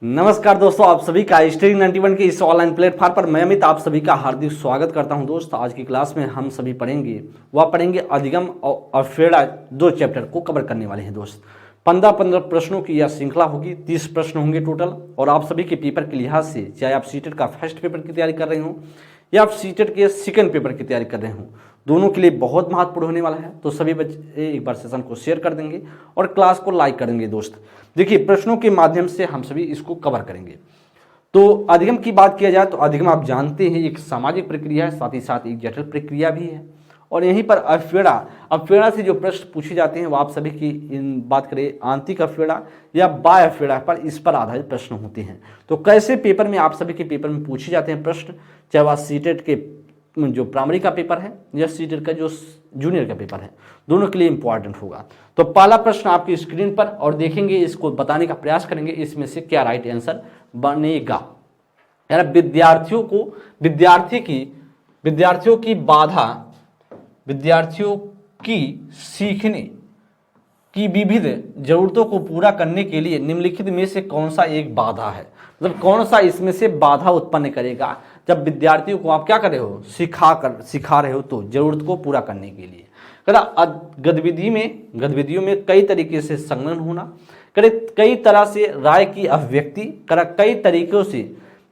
नमस्कार दोस्तों, आप सभी का स्टडी 91 के इस ऑनलाइन प्लेटफॉर्म पर मैं अमित आप सभी का हार्दिक स्वागत करता हूं। दोस्त, आज की क्लास में हम सभी पढ़ेंगे अधिगम और अवक्षेपा, दो चैप्टर को कवर करने वाले हैं। दोस्त, 15 प्रश्नों की यह श्रृंखला होगी। 30 प्रश्न होंगे टोटल। और आप सभी के पेपर के लिहाज से, चाहे आप सीटेट का फर्स्ट पेपर की तैयारी कर रहे हो या आप सीटेट के सेकंड पेपर की तैयारी कर रहे हो, दोनों के लिए बहुत महत्वपूर्ण होने वाला है। तो सभी बच्चे एक बार सेशन को शेयर कर देंगे और क्लास को लाइक कर देंगे। दोस्त देखिए, प्रश्नों के माध्यम से हम सभी इसको कवर करेंगे। तो अधिगम की बात किया जाए तो अधिगम आप जानते हैं एक सामाजिक प्रक्रिया है, साथ ही साथ एक जटिल प्रक्रिया भी है। और यहीं पर अवक्षेपा से जो प्रश्न पूछे जाते हैं वो आप सभी की इन बात करें आंतरिक अवक्षेपा या बाह्य अवक्षेपा पर, इस पर आधारित प्रश्न होते हैं। तो कैसे पेपर में, आप सभी के पेपर में पूछे जाते हैं प्रश्न, चाहे वह सीटेट के जो प्राइमरी का पेपर है या सीटेट का जो जूनियर का पेपर है, दोनों के लिए इंपॉर्टेंट होगा। तो पहला प्रश्न आपकी स्क्रीन पर, और देखेंगे, इसको बताने का प्रयास करेंगे इसमें से क्या राइट आंसर बनेगा। यानी विद्यार्थियों की सीखने की विविध जरूरतों को पूरा करने के लिए निम्नलिखित में से कौन सा एक बाधा है। मतलब कौन सा इसमें से बाधा उत्पन्न करेगा जब विद्यार्थियों को आप क्या कर रहे हो, सिखा रहे हो, तो जरूरत को पूरा करने के लिए। गतिविधियों में कई तरीके से संलग्न होना, कई तरह से राय की अभिव्यक्ति, कई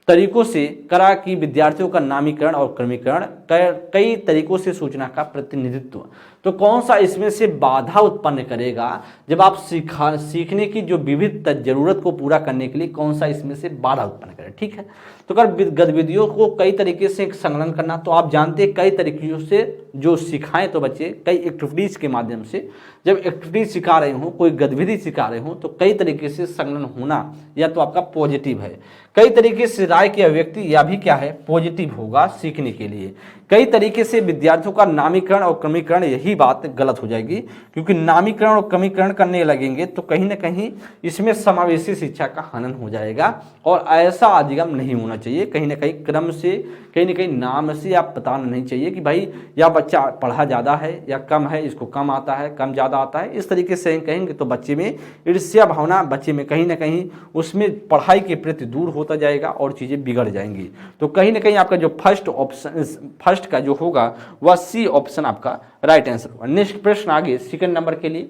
तरीकों से करा कि विद्यार्थियों का नामीकरण और क्रमीकरण, कई तरीकों से सूचना का प्रतिनिधित्व। तो कौन सा इसमें से बाधा उत्पन्न करेगा जब आप सीखने की जो विविध जरूरत को पूरा करने के लिए कौन सा इसमें से बाधा उत्पन्न करे। ठीक है, तो अगर गतिविधियों को कई तरीके से संलग्न करना, तो आप जानते हैं कई तरीकों से जो सिखाएं, तो बच्चे कई एक्टिविटीज के माध्यम से जब एक्टिविटीज सिखा रहे हो, कोई गतिविधि सिखा रहे हो, तो कई तरीके से संलग्न होना या तो आपका पॉजिटिव है। कई तरीके से राय की अभिव्यक्ति, या भी क्या है, पॉजिटिव होगा सीखने के लिए। कई तरीके से विद्यार्थियों का नामीकरण और क्रमीकरण, यही बात गलत हो जाएगी, क्योंकि नामीकरण और क्रमीकरण करने लगेंगे तो कहीं ना कहीं इसमें समावेशी शिक्षा का हनन हो जाएगा। और ऐसा अधिगम नहीं होना चाहिए। कहीं ना कहीं क्रम से, कहीं ना कहीं नाम से आप बताना नहीं चाहिए कि भाई या बच्चा पढ़ा ज़्यादा है या कम है, इसको कम आता है, कम ज़्यादा आता है। इस तरीके से कहेंगे तो बच्चे में ईर्ष्या भावना, बच्चे में कहीं ना कहीं उसमें पढ़ाई के प्रति दूर होता जाएगा और चीज़ें बिगड़ जाएंगी। तो कहीं ना कहीं आपका जो फर्स्ट का जो होगा वह सी ऑप्शन आपका राइट आंसर होगा। नेक्स्ट प्रश्न आगे सेकंड नंबर के लिए,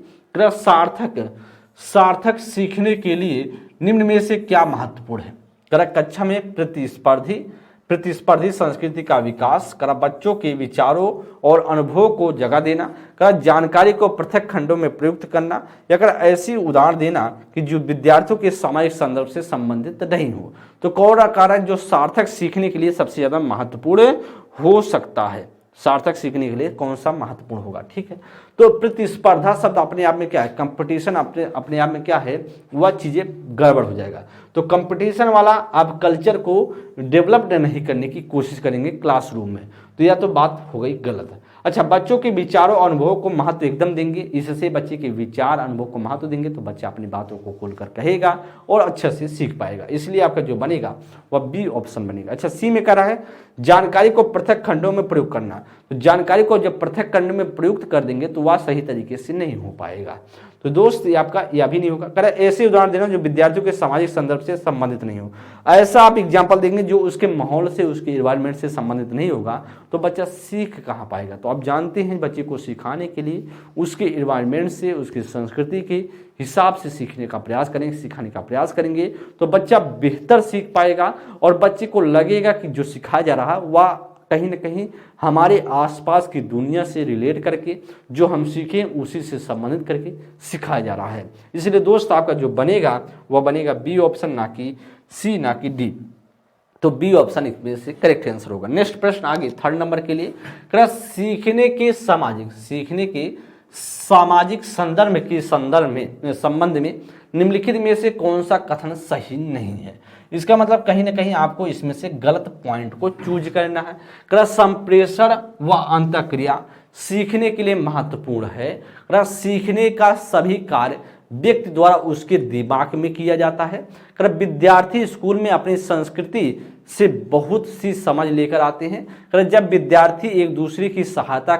सार्थक सीखने के लिए निम्न में से क्या महत्वपूर्ण है। कक्षा में प्रतिस्पर्धी संस्कृति का विकास, बच्चों के विचारों और अनुभवों को जगह देना, जानकारी को पृथक खंडों में प्रयुक्त करना, या ऐसी उदाहरण देना कि जो विद्यार्थियों के सामाजिक संदर्भ से संबंधित नहीं हो। तो कौन कारक जो सार्थक सीखने के लिए सबसे ज्यादा महत्वपूर्ण हो सकता है, सार्थक सीखने के लिए कौन सा महत्वपूर्ण होगा। ठीक है, तो प्रतिस्पर्धा शब्द अपने आप में क्या है, कंपटीशन अपने आप में क्या है, वह चीजें गड़बड़ हो जाएगा। तो कंपटीशन वाला आप कल्चर को डेवलप्ड नहीं करने की कोशिश करेंगे क्लासरूम में, तो यह तो बात हो गई गलत। अच्छा, बच्चों के विचारों अनुभवों को महत्व एकदम देंगे। इससे बच्चे के विचार अनुभव को महत्व देंगे तो बच्चा अपनी बातों को खोलकर कहेगा और अच्छे से सीख पाएगा। इसलिए आपका जो बनेगा वह बी ऑप्शन बनेगा। अच्छा, सी में कह रहा है जानकारी को पृथक खंडों में प्रयोग करना। तो जानकारी को जब पृथक खंड में प्रयुक्त कर देंगे तो वह सही तरीके से नहीं हो पाएगा। तो दोस्त ये आपका यह भी नहीं होगा। कह रहा है ऐसे उदाहरण देना जो विद्यार्थियों के सामाजिक संदर्भ से संबंधित नहीं हो। ऐसा आप एग्जाम्पल देंगे जो उसके माहौल से, उसके इन्वायरमेंट से संबंधित नहीं होगा, तो बच्चा सीख कहाँ पाएगा। तो आप जानते हैं बच्चे को सिखाने के लिए उसके इन्वायरमेंट से, उसकी संस्कृति के हिसाब से सिखाने का प्रयास करेंगे तो बच्चा बेहतर सीख पाएगा और बच्चे को लगेगा कि जो सिखाया जा रहा है वह कहीं ना कहीं हमारे आसपास की दुनिया से रिलेट करके, जो हम सीखें उसी से संबंधित करके सिखाया जा रहा है। इसलिए दोस्त आपका जो बनेगा वह बनेगा बी ऑप्शन, ना कि सी, ना कि डी। तो बी ऑप्शन इसमें से करेक्ट आंसर होगा। नेक्स्ट प्रश्न आगे थर्ड नंबर के लिए, सीखने के सामाजिक संबंध में निम्नलिखित में से कौन सा कथन सही नहीं है। इसका मतलब कहीं ना कहीं आपको इसमें से गलत पॉइंट को चूज करना है। संप्रेषण व अंतःक्रिया सीखने के लिए महत्वपूर्ण है। सीखने का सभी कार्य व्यक्ति द्वारा उसके दिमाग में किया जाता है। विद्यार्थी स्कूल में अपनी संस्कृति से बहुत सी समझ लेकर आते हैं। जब विद्यार्थी एक दूसरे की सहायता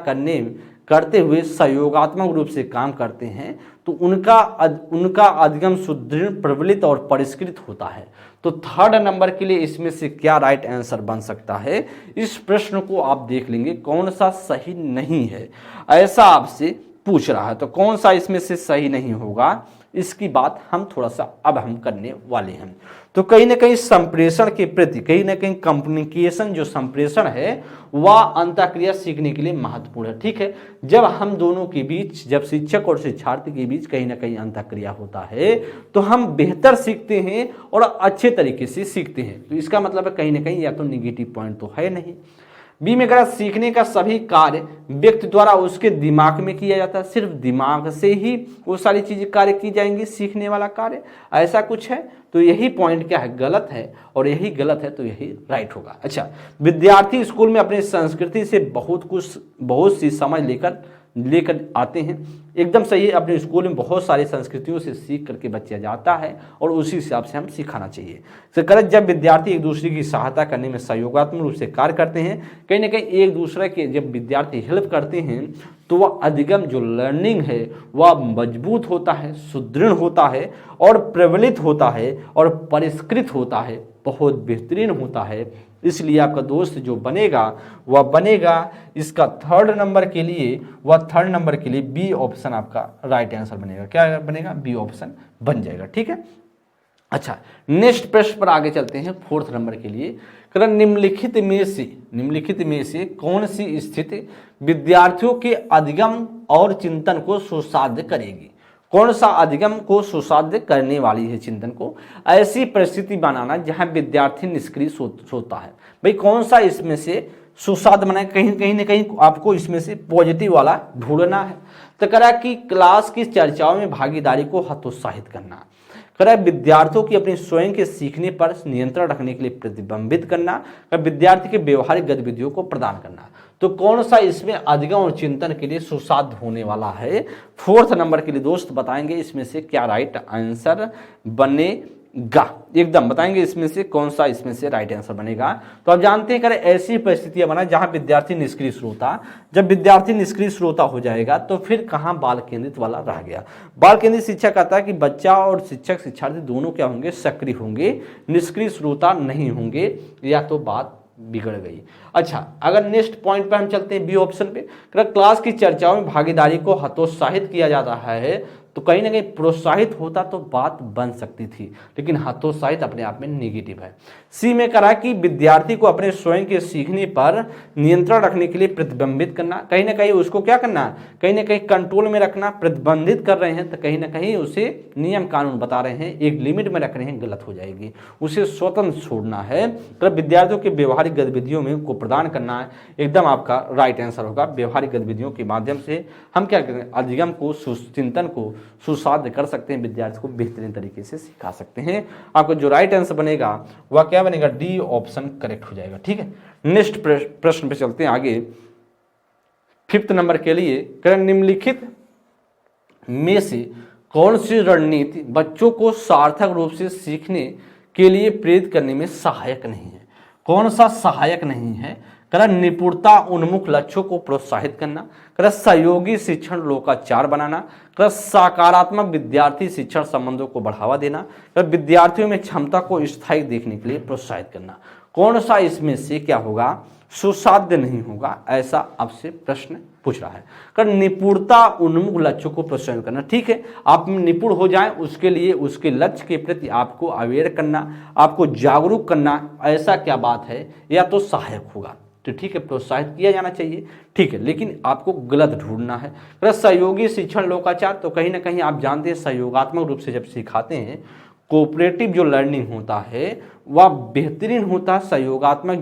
करते हुए सहयोगात्मक रूप से काम करते हैं तो उनका अधिगम सुदृढ़, प्रबलित और परिष्कृत होता है। तो थर्ड नंबर के लिए इसमें से क्या राइट आंसर बन सकता है, इस प्रश्न को आप देख लेंगे कौन सा सही नहीं है, ऐसा आपसे पूछ रहा है। तो कौन सा इसमें से सही नहीं होगा, इसकी बात हम थोड़ा सा अब हम करने वाले हैं। तो कहीं ना कहीं संप्रेषण के प्रति, कहीं ना कहीं कम्युनिकेशन जो संप्रेषण है वह अंतःक्रिया सीखने के लिए महत्वपूर्ण है। ठीक है, जब हम दोनों के बीच, जब शिक्षक और शिक्षार्थी के बीच कहीं ना कहीं अंतःक्रिया होता है तो हम बेहतर सीखते हैं और अच्छे तरीके से सीखते हैं। तो इसका मतलब है कहीं ना कहीं या तो निगेटिव पॉइंट तो है नहीं। बी में कहा सीखने का सभी कार्य व्यक्ति द्वारा उसके दिमाग में किया जाता है, सिर्फ दिमाग से ही वो सारी चीजें कार्य की जाएंगी, सीखने वाला कार्य ऐसा कुछ है। तो यही पॉइंट क्या है, गलत है, और यही गलत है तो यही राइट होगा। अच्छा, विद्यार्थी स्कूल में अपनी संस्कृति से बहुत सी समझ लेकर आते हैं, एकदम सही है। अपने स्कूल में बहुत सारी संस्कृतियों से सीख करके बच्चा जाता है और उसी हिसाब से हम सिखाना चाहिए। तो करें जब विद्यार्थी एक दूसरे की सहायता करने में सहयोगात्मक रूप से कार्य करते हैं, कहीं ना कहीं एक दूसरे के जब विद्यार्थी हेल्प करते हैं तो वह अधिगम जो लर्निंग है वह मजबूत होता है, सुदृढ़ होता है और प्रबलित होता है और परिष्कृत होता है, बहुत बेहतरीन होता है। इसलिए आपका दोस्त जो बनेगा वह बनेगा, इसका थर्ड नंबर के लिए बी ऑप्शन आपका राइट आंसर बनेगा। क्या बनेगा, बी ऑप्शन बन जाएगा। ठीक है, अच्छा नेक्स्ट प्रश्न पर आगे चलते हैं। फोर्थ नंबर के लिए निम्नलिखित में से कौन सी स्थिति विद्यार्थियों के अधिगम और चिंतन को सुसाध्य करेगी, कौन सा अधिगम को सुसाध्य करने वाली है चिंतन को। ऐसी परिस्थिति बनाना जहां विद्यार्थी निष्क्रिय सोता है। भाई कौन सा इसमें से सुसाध्य बनाए, कहीं ना कहीं आपको इसमें से पॉजिटिव वाला ढूंढना है। तो करा कि क्लास की चर्चाओं में भागीदारी को हतोत्साहित करना, करा विद्यार्थियों की अपनी स्वयं के सीखने पर नियंत्रण रखने के लिए प्रतिबंधित करना, विद्यार्थी के व्यवहारिक गतिविधियों को प्रदान करना। तो कौन सा इसमें अधिगम और चिंतन के लिए सुसाध्य होने वाला है, फोर्थ नंबर के लिए दोस्त बताएंगे इसमें से क्या राइट आंसर बनेगा, एकदम बताएंगे इसमें से कौन सा इसमें से राइट आंसर बनेगा। तो आप जानते हैं करें ऐसी परिस्थितियां बना जहां विद्यार्थी निष्क्रिय श्रोता, जब विद्यार्थी निष्क्रिय श्रोता हो जाएगा तो फिर कहां बाल केंद्रित वाला रह गया। बाल केंद्रित शिक्षा कहता है कि बच्चा और शिक्षक शिक्षार्थी दोनों क्या होंगे, सक्रिय होंगे, निष्क्रिय श्रोता नहीं होंगे, या तो बात बिगड़ गई। अच्छा, अगर नेक्स्ट पॉइंट पे हम चलते हैं बी ऑप्शन पे, क्लास की चर्चाओं में भागीदारी को हतोत्साहित किया जाता है, तो कहीं ना कहीं प्रोत्साहित होता तो बात बन सकती थी, लेकिन हतोत्साहित अपने आप में नेगेटिव है। सी में करा कि विद्यार्थी को अपने स्वयं के सीखने पर नियंत्रण रखने के लिए प्रतिबंधित करना, कहीं ना कहीं उसको क्या करना, कहीं ना कहीं कंट्रोल में रखना, प्रतिबंधित कर रहे हैं तो कहीं ना कहीं उसे नियम कानून बता रहे हैं, एक लिमिट में रख रहे हैं, गलत हो जाएगी, उसे स्वतंत्र छोड़ना है। तो विद्यार्थियों के व्यवहारिक गतिविधियों में को प्रदान करना है, एकदम आपका राइट आंसर होगा। व्यवहारिक गतिविधियों के माध्यम से हम क्या करें, अधिगम को, चिंतन को सुसाध्य कर सकते हैं, विद्यार्थी को बेहतरीन तरीके से सिखा सकते हैं। आपका जो राइट आंसर बनेगा वह क्या बनेगा, डी ऑप्शन करेक्ट हो जाएगा। ठीक है, नेक्स्ट प्रश्न पे चलते हैं आगे। फिफ्थ नंबर के लिए निम्नलिखित में से कौन सी रणनीति बच्चों को सार्थक रूप से सीखने के लिए प्रेरित करने में सहायक नहीं है, कौन सा सहायक नहीं है। निपुणता उन्मुख लक्ष्यों को प्रोत्साहित करना, सहयोगी शिक्षण लोकाचार बनाना, सकारात्मक विद्यार्थी शिक्षण संबंधों को बढ़ावा देना, विद्यार्थियों में क्षमता को स्थायी देखने के लिए प्रोत्साहित करना। कौन सा इसमें से क्या होगा, सुसाध्य नहीं होगा, ऐसा आपसे प्रश्न पूछ रहा है। निपुणता उन्मुख लक्ष्यों को प्रोत्साहित करना, ठीक है, आप निपुण हो जाएं उसके लिए उसके लक्ष्य के प्रति आपको अवेयर करना, आपको जागरूक करना, ऐसा क्या बात है, या तो सहायक होगा। तो ठीक है, प्रोत्साहित किया जाना चाहिए, ठीक है, लेकिन आपको गलत ढूंढना है। सहयोगी शिक्षण लोकाचार, तो कहीं ना कहीं आप जानते हैं सहयोगात्मक रूप से जब सिखाते हैं, कोऑपरेटिव जो लर्निंग होता है वह बेहतरीन होता है। सहयोगात्मक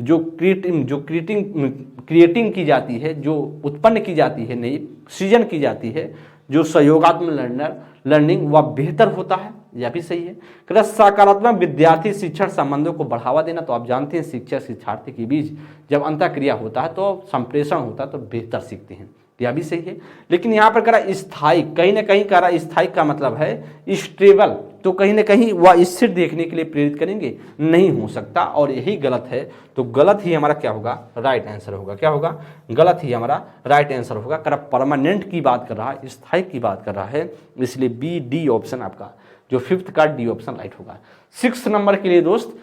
जो क्रिएटिंग की जाती है, जो उत्पन्न की जाती है, नई सृजन की जाती है, जो सहयोगात्मक लर्निंग वह बेहतर होता है, यह भी सही है। सकारात्मक विद्यार्थी शिक्षण संबंधों को बढ़ावा देना, तो आप जानते हैं शिक्षक शिक्षार्थी के बीच जब अंतःक्रिया होता है तो संप्रेषण होता है तो बेहतर सीखते हैं, यह भी सही है। लेकिन यहाँ पर करा स्थायी, कहीं ना कहीं करा स्थायी का मतलब है स्टेबल, तो कहीं ना कहीं वह स्थिर देखने के लिए प्रेरित करेंगे, नहीं हो सकता, और यही गलत है। तो गलत ही हमारा क्या होगा, राइट आंसर होगा। क्या होगा, गलत ही हमारा राइट आंसर होगा। परमानेंट की बात कर रहा है, स्थायी की बात कर रहा है, इसलिए बी डी ऑप्शन आपका जो 5th का डी ऑप्शन राइट होगा। 6 नंबर के लिए दोस्त,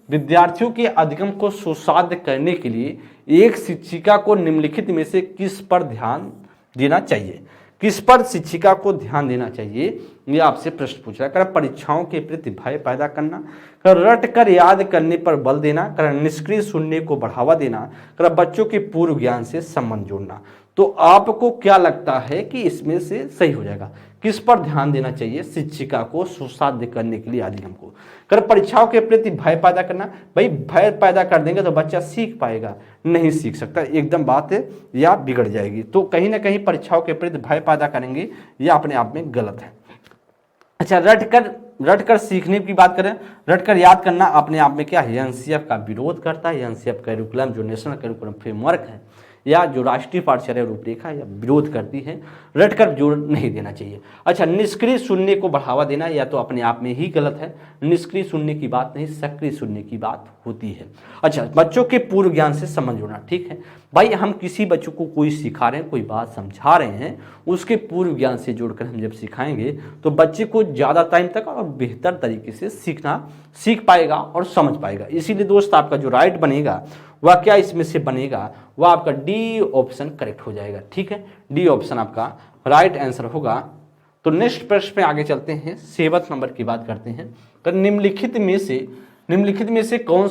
विद्यार्थियों के अधिगम को सुसाध्य करने के लिए एक शिक्षिका को निम्नलिखित में से किस पर ध्यान देना चाहिए? किस पर शिक्षिका को ध्यान देना चाहिए, ये आपसे प्रश्न पूछ रहा है। परीक्षाओं के प्रति भय पैदा करना, रट कर याद करने पर बल देना, निष्क्रिय सुनने को बढ़ावा देना, बच्चों के पूर्व ज्ञान से संबंध जोड़ना। तो आपको क्या लगता है कि इसमें से सही हो जाएगा? किस पर ध्यान देना चाहिए शिक्षिका को सुसाध्य करने के लिए अधिगम को? परीक्षाओं के प्रति भय पैदा करना, भाई भय पैदा कर देंगे तो बच्चा सीख पाएगा? नहीं सीख सकता, एकदम बात है, या बिगड़ जाएगी। तो कहीं ना कहीं परीक्षाओं के प्रति भय पैदा करेंगे, यह अपने आप में गलत है। अच्छा, रट कर सीखने की बात करें, रट कर याद करना अपने आप में क्या है, एनसीएफ का विरोध करता है। एनसीएफ करिकुलम जो नेशनल करिकुलम फ्रेमवर्क है या जो राष्ट्रीय पाठ्यचर्या रूपरेखा या विरोध करती है, रटकर जोर नहीं देना चाहिए। अच्छा, निष्क्रिय सुनने को बढ़ावा देना, या तो अपने आप में ही गलत है। निष्क्रिय सुनने की बात नहीं, सक्रिय सुनने की बात होती है। अच्छा, बच्चों के पूर्व ज्ञान से संबंध जोड़ना, ठीक है भाई, हम किसी बच्चों को कोई सिखा रहे हैं, कोई बात समझा रहे हैं, उसके पूर्व ज्ञान से जोड़कर हम जब सिखाएंगे तो बच्चे को ज़्यादा टाइम तक और बेहतर तरीके से सीख पाएगा और समझ पाएगा। इसीलिए दोस्त आपका जो राइट बनेगा वह क्या इसमें से बनेगा, वह आपका डी ऑप्शन करेक्ट हो जाएगा। ठीक है, डी ऑप्शन आपका राइट आंसर होगा। तो नेक्स्ट प्रश्न पे आगे चलते हैं, 7 नंबर की बात करते हैं। तो निम्नलिखित में से कौन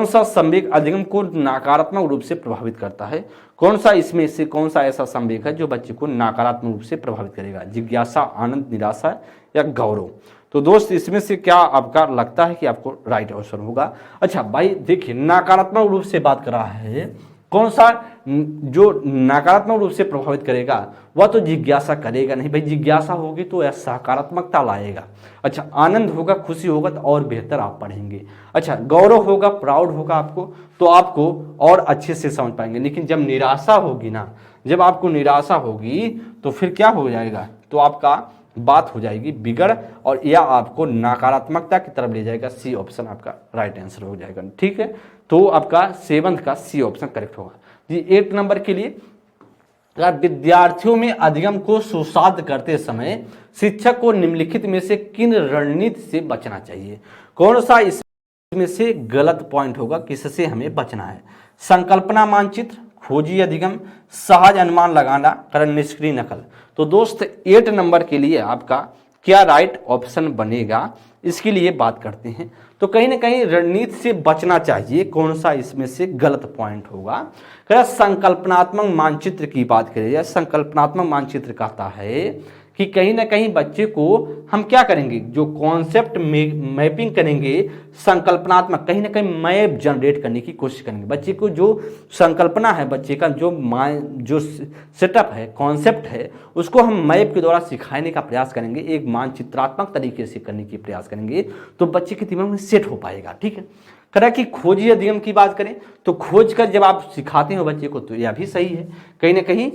सा संवेग अधिगम को नकारात्मक रूप से प्रभावित करता है? कौन सा ऐसा संवेग है जो बच्चे को नकारात्मक रूप से प्रभावित करेगा? जिज्ञासा, आनंद, निराशा या गौरव? तो दोस्त इसमें से क्या आपका लगता है कि आपको राइट आंसर होगा? अच्छा भाई देखिए, नकारात्मक रूप से बात कर रहा है, कौन सा जो नकारात्मक रूप से प्रभावित करेगा, वह तो जिज्ञासा करेगा नहीं भाई। जिज्ञासा होगी तो यह सकारात्मकता लाएगा। अच्छा, आनंद होगा, खुशी होगा तो और बेहतर आप पढ़ेंगे। अच्छा, गौरव होगा, प्राउड होगा आपको, तो आपको और अच्छे से समझ पाएंगे। लेकिन जब निराशा होगी ना, जब आपको निराशा होगी तो फिर क्या हो जाएगा, तो आपका बात हो जाएगी बिगड़, और यह आपको नकारात्मकता की तरफ ले जाएगा। सी ऑप्शन आपका राइट आंसर हो जाएगा। ठीक है, तो आपका 7 का सी ऑप्शन करेक्ट होगा जी। 8 नंबर के लिए, विद्यार्थियों में अधिगम को सुसाध्य करते समय शिक्षक को निम्नलिखित में से किन रणनीति से बचना चाहिए? कौन सा इसमें से गलत पॉइंट होगा, किससे हमें बचना है? संकल्पना मानचित्र, खोजी अधिगम, सहज अनुमान लगाना, निष्क्रिय नकल। तो दोस्त 8 नंबर के लिए आपका क्या राइट ऑप्शन बनेगा, इसके लिए बात करते हैं। तो कहीं ना कहीं रणनीति से बचना चाहिए, कौन सा इसमें से गलत पॉइंट होगा? संकल्पनात्मक मानचित्र की बात करें, या संकल्पनात्मक मानचित्र कहता है कि कहीं ना कहीं बच्चे को हम क्या करेंगे, जो कॉन्सेप्ट मैपिंग करेंगे, संकल्पनात्मक कहीं ना कहीं मैप जनरेट करने की कोशिश करेंगे। बच्चे को जो संकल्पना है, बच्चे का जो सेटअप है, कॉन्सेप्ट है, उसको हम मैप के द्वारा सिखाने का प्रयास करेंगे, एक मानचित्रात्मक तरीके से करने की प्रयास करेंगे, तो बच्चे के दिमाग में सेट हो पाएगा। ठीक है, करा कि खोजी अधिगम की बात करें तो खोज कर जब आप सिखाते हो बच्चे को, तो यह भी सही है कहीं ना कहीं,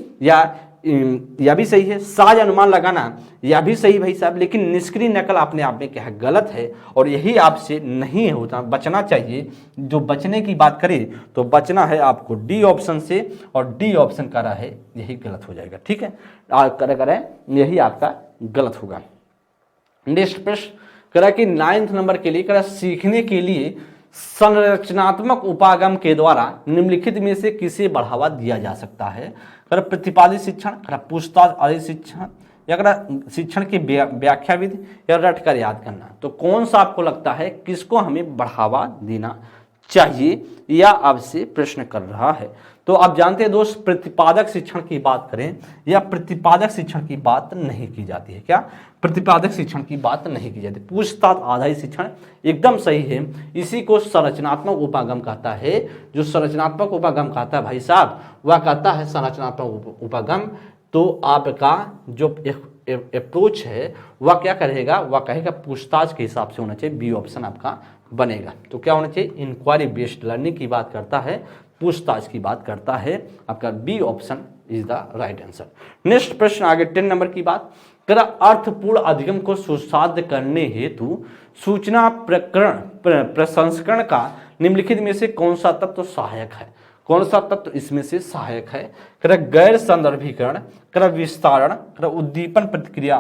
यह भी सही है। सहज अनुमान लगाना, यह भी सही भाई साहब, लेकिन निष्क्रिय नकल अपने आप में क्या है, गलत है, और यही आपसे नहीं होता, बचना चाहिए। जो बचने की बात करें तो बचना है आपको डी ऑप्शन से, और डी ऑप्शन करा है यही गलत हो जाएगा। ठीक है, करें यही आपका गलत होगा। नेक्स्ट प्रश्न करा कि 9th नंबर के लिए करा, सीखने के लिए संरचनात्मक उपागम के द्वारा निम्नलिखित में से किसे बढ़ावा दिया जा सकता है? प्रतिपादित शिक्षण, पूछताछ आधारित शिक्षण, या शिक्षण की व्याख्या विधि, या रट कर याद करना। तो कौन सा आपको लगता है किसको हमें बढ़ावा देना चाहिए, या आपसे प्रश्न कर रहा है? तो आप जानते हैं दोस्त, प्रतिपादक शिक्षण की बात करें या प्रतिपादक शिक्षण की बात नहीं की जाती है। क्या प्रतिपादक शिक्षण की बात नहीं की जाती? पूछताछ आधारित शिक्षण एकदम सही है, इसी को संरचनात्मक उपागम कहता है। जो संरचनात्मक उपागम कहता है भाई साहब, वह कहता है संरचनात्मक उपागम, तो आपका जो अप्रोच है वह क्या करेगा, वह कहेगा पूछताछ के हिसाब से होना चाहिए। बी ऑप्शन आपका बनेगा। तो क्या होना चाहिए, इंक्वायरी बेस्ड लर्निंग की बात करता है, पूछताछ की बात करता है, आपका B option is the right answer. Next प्रश्न आगे 10 नंबर की बात करा, अर्थपूर्ण अधिगम को सुसाध्य करने हेतु सूचना प्रकरण प्रसंस्करण का निम्नलिखित में से कौन सा तत्व सहायक है? कौन सा तत्व इसमें से सहायक है? करा गैर संदर्भीकरण, करा विस्तारण, करा उद्दीपन प्रतिक्रिया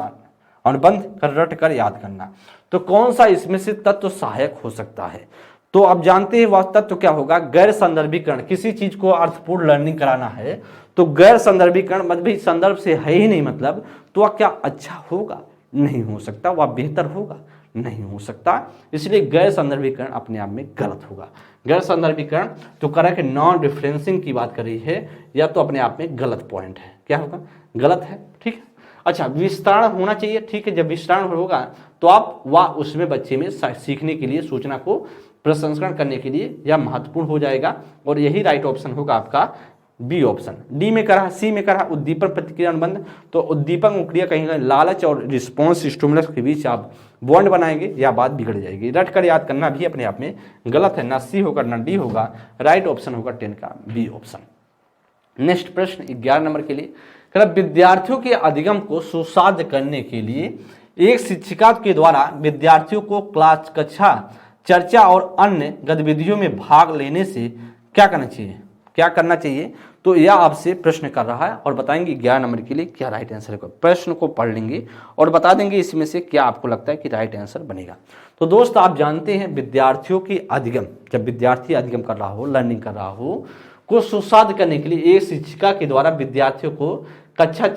अनुबंध, कर रट कर याद करना। तो कौन सा इसमें से तत्व सहायक हो सकता है? तो आप जानते हैं वह तत्व क्या होगा? गैर संदर्भीकरण। किसी चीज को अर्थपूर्ण लर्निंग कराना है तो गैर संदर्भीकरण मतलब भी संदर्भ से है ही नहीं, मतलब तो वह क्या अच्छा होगा? नहीं हो सकता। वह बेहतर होगा? नहीं हो सकता। इसलिए गैर संदर्भीकरण अपने आप में गलत होगा। गैर संदर्भीकरण तो करा कि नॉन डिफरेंसिंग की बात कर रही है, या तो अपने आप में गलत पॉइंट है। क्या होगा? गलत है। ठीक है। अच्छा, विस्तारण होना चाहिए। ठीक है, जब विस्तारण होगा तो आप वह उसमें बच्चे में सीखने के लिए, सूचना को प्रसंस्करण करने के लिए यह महत्वपूर्ण हो जाएगा, और यही राइट ऑप्शन होगा आपका बी ऑप्शन। डी में करा, सी में करा उद्दीपन प्रतिक्रिया अनुबंध। तो उद्दीपक क्रिया कहीं लालच और रिस्पॉन्स स्टिमुलस के बीच आप बॉन्ड बनाएंगे या बात बिगड़ जाएगी। रट कर याद करना भी अपने आप में गलत है। ना सी होगा ना डी होगा, राइट ऑप्शन होगा 10 का बी ऑप्शन। नेक्स्ट प्रश्न 11 नंबर के लिए, विद्यार्थियों के अधिगम को सुसाध्य करने के लिए एक शिक्षिका के द्वारा विद्यार्थियों को क्लास, कक्षा, चर्चा और अन्य गतिविधियों में भाग लेने से क्या करना चाहिए? क्या करना चाहिए? तो यह आपसे प्रश्न कर रहा है और बताएंगे 11 नंबर के लिए क्या राइट आंसर है। प्रश्न को पढ़ लेंगे और बता देंगे इसमें से क्या आपको लगता है कि राइट आंसर बनेगा। तो दोस्त आप जानते हैं विद्यार्थियों की अधिगम, जब विद्यार्थी अधिगम कर रहा हो, लर्निंग कर रहा हो, को सुसाध्य करने के लिए एक शिक्षिका के द्वारा विद्यार्थियों को कक्षा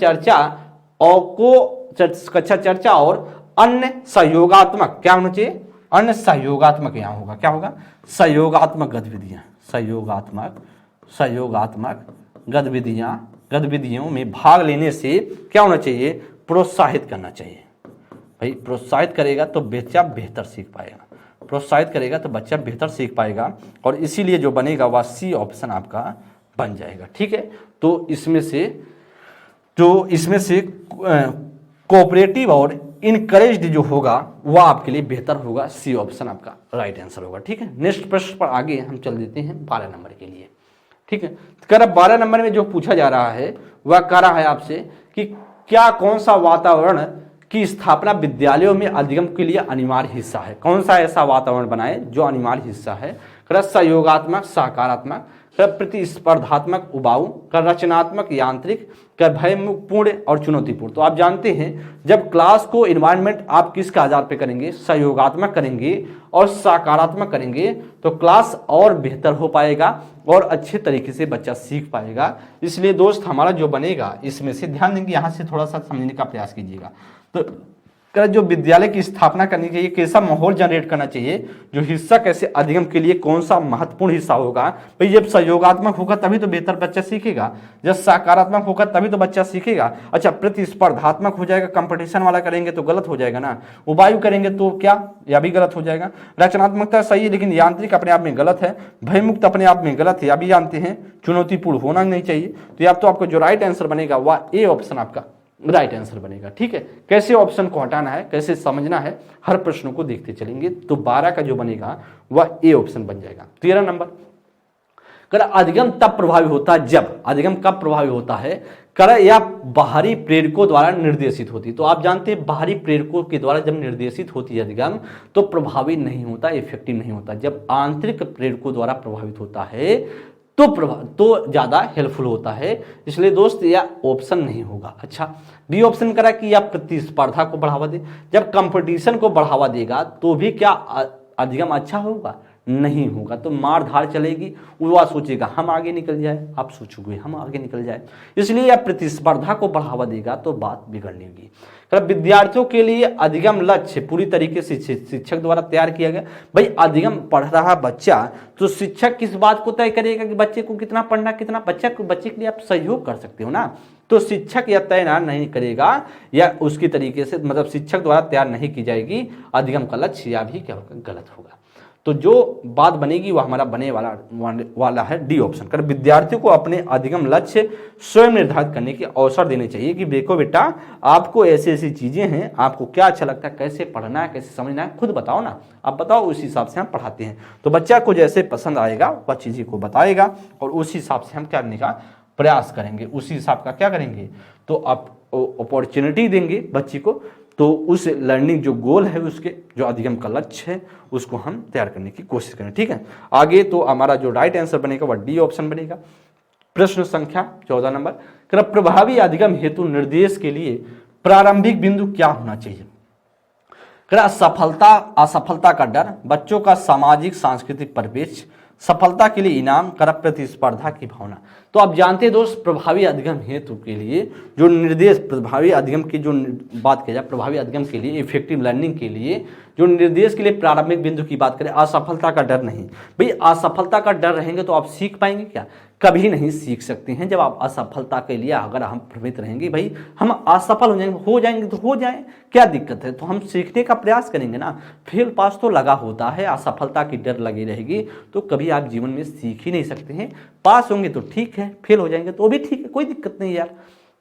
चर्चा और अन्य सहयोगात्मक, क्या होना चाहिए? अन्य सहयोगात्मक, यहाँ होगा क्या होगा? सहयोगात्मक गतिविधियां, सहयोगात्मक गतिविधियों में भाग लेने से क्या होना चाहिए? प्रोत्साहित करना चाहिए। भाई प्रोत्साहित करेगा तो बच्चा बेहतर सीख पाएगा, प्रोत्साहित करेगा तो बच्चा बेहतर सीख पाएगा, और इसीलिए जो बनेगा वह सी ऑप्शन आपका बन जाएगा। ठीक है, तो इसमें से कोऑपरेटिव और इनकरेज्ड जो होगा वह आपके लिए बेहतर होगा। सी ऑप्शन आपका राइट आंसर होगा। ठीक है, नेक्स्ट प्रश्न पर आगे हम चल देते हैं 12 नंबर के लिए। ठीक है, कर 12 नंबर में जो पूछा जा रहा है वह कह रहा है आपसे कि क्या कौन सा वातावरण की स्थापना विद्यालयों में अधिगम के लिए अनिवार्य हिस्सा है? कौन सा ऐसा वातावरण बनाए जो अनिवार्य हिस्सा है? सहयोगात्मक, सकारात्मक, प्रतिस्पर्धात्मक, उबाऊ, रचनात्मक, यांत्रिक, भयपूर्ण और चुनौतीपूर्ण। तो आप जानते हैं जब क्लास को इन्वायरमेंट आप किसके आधार पे करेंगे? सहयोगात्मक करेंगे और सकारात्मक करेंगे तो क्लास और बेहतर हो पाएगा और अच्छे तरीके से बच्चा सीख पाएगा। इसलिए दोस्त हमारा जो बनेगा इसमें से ध्यान देंगे, यहाँ से थोड़ा सा समझने का प्रयास कीजिएगा। तो जो विद्यालय की स्थापना करनी चाहिए, कैसा माहौल जनरेट करना चाहिए, जो हिस्सा कैसे अधिगम के लिए कौन सा महत्वपूर्ण हिस्सा होगा? भाई जब सहयोगात्मक होगा तभी तो बेहतर बच्चा सीखेगा, जब सकारात्मक होगा तभी तो बच्चा सीखेगा। अच्छा, प्रतिस्पर्धात्मक हो जाएगा, कंपटीशन वाला करेंगे तो गलत हो जाएगा ना, उबायु करेंगे तो क्या, यह भी गलत हो जाएगा। रचनात्मकता सही है लेकिन यांत्रिक अपने आप में गलत है, भयमुक्त अपने आप में गलत है, अभी जानते हैं चुनौतीपूर्ण होना नहीं चाहिए। तो या तो आपको जो राइट आंसर बनेगा वह ए ऑप्शन आपका राइट आंसर बनेगा। ठीक है, कैसे ऑप्शन को हटाना है, कैसे समझना है, हर प्रश्न को देखते चलेंगे। तो 12 का जो बनेगा वह ए ऑप्शन बन जाएगा। 13 नंबर, कर अधिगम तब प्रभावी होता है जब, अधिगम कब प्रभावी होता है? कर या बाहरी प्रेरकों द्वारा निर्देशित होती। तो आप जानते हैं बाहरी प्रेरकों के द्वारा जब निर्देशित होती है अधिगम तो प्रभावी नहीं होता, इफेक्टिव नहीं होता। जब आंतरिक प्रेरकों द्वारा प्रभावित होता है तो ज्यादा हेल्पफुल होता है। इसलिए दोस्त यह ऑप्शन नहीं होगा। अच्छा, बी ऑप्शन करा कि यह प्रतिस्पर्धा को बढ़ावा दे। जब कंपटीशन को बढ़ावा देगा तो भी क्या अधिगम अच्छा होगा? नहीं होगा। तो मार धाड़ चलेगी, वह सोचेगा हम आगे निकल जाए, आप सोचोगे हम आगे निकल जाए। इसलिए यह प्रतिस्पर्धा को बढ़ावा देगा तो बात बिगड़ने लगी। विद्यार्थियों के लिए अधिगम लक्ष्य पूरी तरीके से शिक्षक द्वारा तैयार किया गया। भाई अधिगम पढ़ रहा बच्चा तो शिक्षक किस बात को तय करेगा कि बच्चे को कितना पढ़ना, कितना बच्चे के लिए आप सहयोग कर सकते हो ना। तो शिक्षक यह तय नहीं करेगा या उसकी तरीके से, मतलब शिक्षक द्वारा तैयार नहीं की जाएगी अधिगम का लक्ष्य, या भी क्या होगा? गलत होगा। तो जो बात बनेगी वह हमारा बने वाला है डी ऑप्शन। कर विद्यार्थियों को अपने अधिगम लक्ष्य स्वयं निर्धारित करने के अवसर देने चाहिए कि देखो बेटा आपको ऐसी ऐसी चीजें हैं, आपको क्या अच्छा लगता है, कैसे पढ़ना है, कैसे समझना है, खुद बताओ ना, आप बताओ, उस हिसाब से हम पढ़ाते हैं। तो बच्चा को जैसे पसंद आएगा वह चीज़ों को बताएगा और उस हिसाब से हम क्या करने का प्रयास करेंगे, उसी हिसाब का क्या करेंगे, तो आप अपॉर्चुनिटी देंगे बच्चे को, तो उस लर्निंग जो गोल है, उसके जो अधिगम का लक्ष्य है, उसको हम तैयार करने की कोशिश करें। ठीक है, आगे तो हमारा जो राइट आंसर बनेगा वह डी ऑप्शन बनेगा। प्रश्न संख्या 14 नंबर, प्रभावी अधिगम हेतु निर्देश के लिए प्रारंभिक बिंदु क्या होना चाहिए। सफलता असफलता का डर, बच्चों का सामाजिक सांस्कृतिक परिवेश, सफलता के लिए इनाम, प्रतिस्पर्धा की भावना। तो आप जानते हैं दोस्त, प्रभावी अधिगम हेतु के लिए जो निर्देश, प्रभावी अधिगम की जो बात की जाए, प्रभावी अधिगम के लिए, इफेक्टिव लर्निंग के लिए जो निर्देश के लिए प्रारंभिक बिंदु की बात करें, असफलता का डर नहीं। भाई असफलता का डर रहेंगे तो आप सीख पाएंगे क्या, कभी नहीं सीख सकते हैं। जब आप असफलता के लिए अगर हम भ्रमित रहेंगे, भाई हम असफल हो जाएंगे तो हो जाए, क्या दिक्कत है, तो हम सीखने का प्रयास करेंगे ना। फेल पास तो लगा होता है, असफलता की डर लगी रहेगी तो कभी आप जीवन में सीख ही नहीं सकते हैं। पास होंगे तो ठीक है, फेल हो जाएंगे तो भी ठीक है, कोई दिक्कत नहीं यार।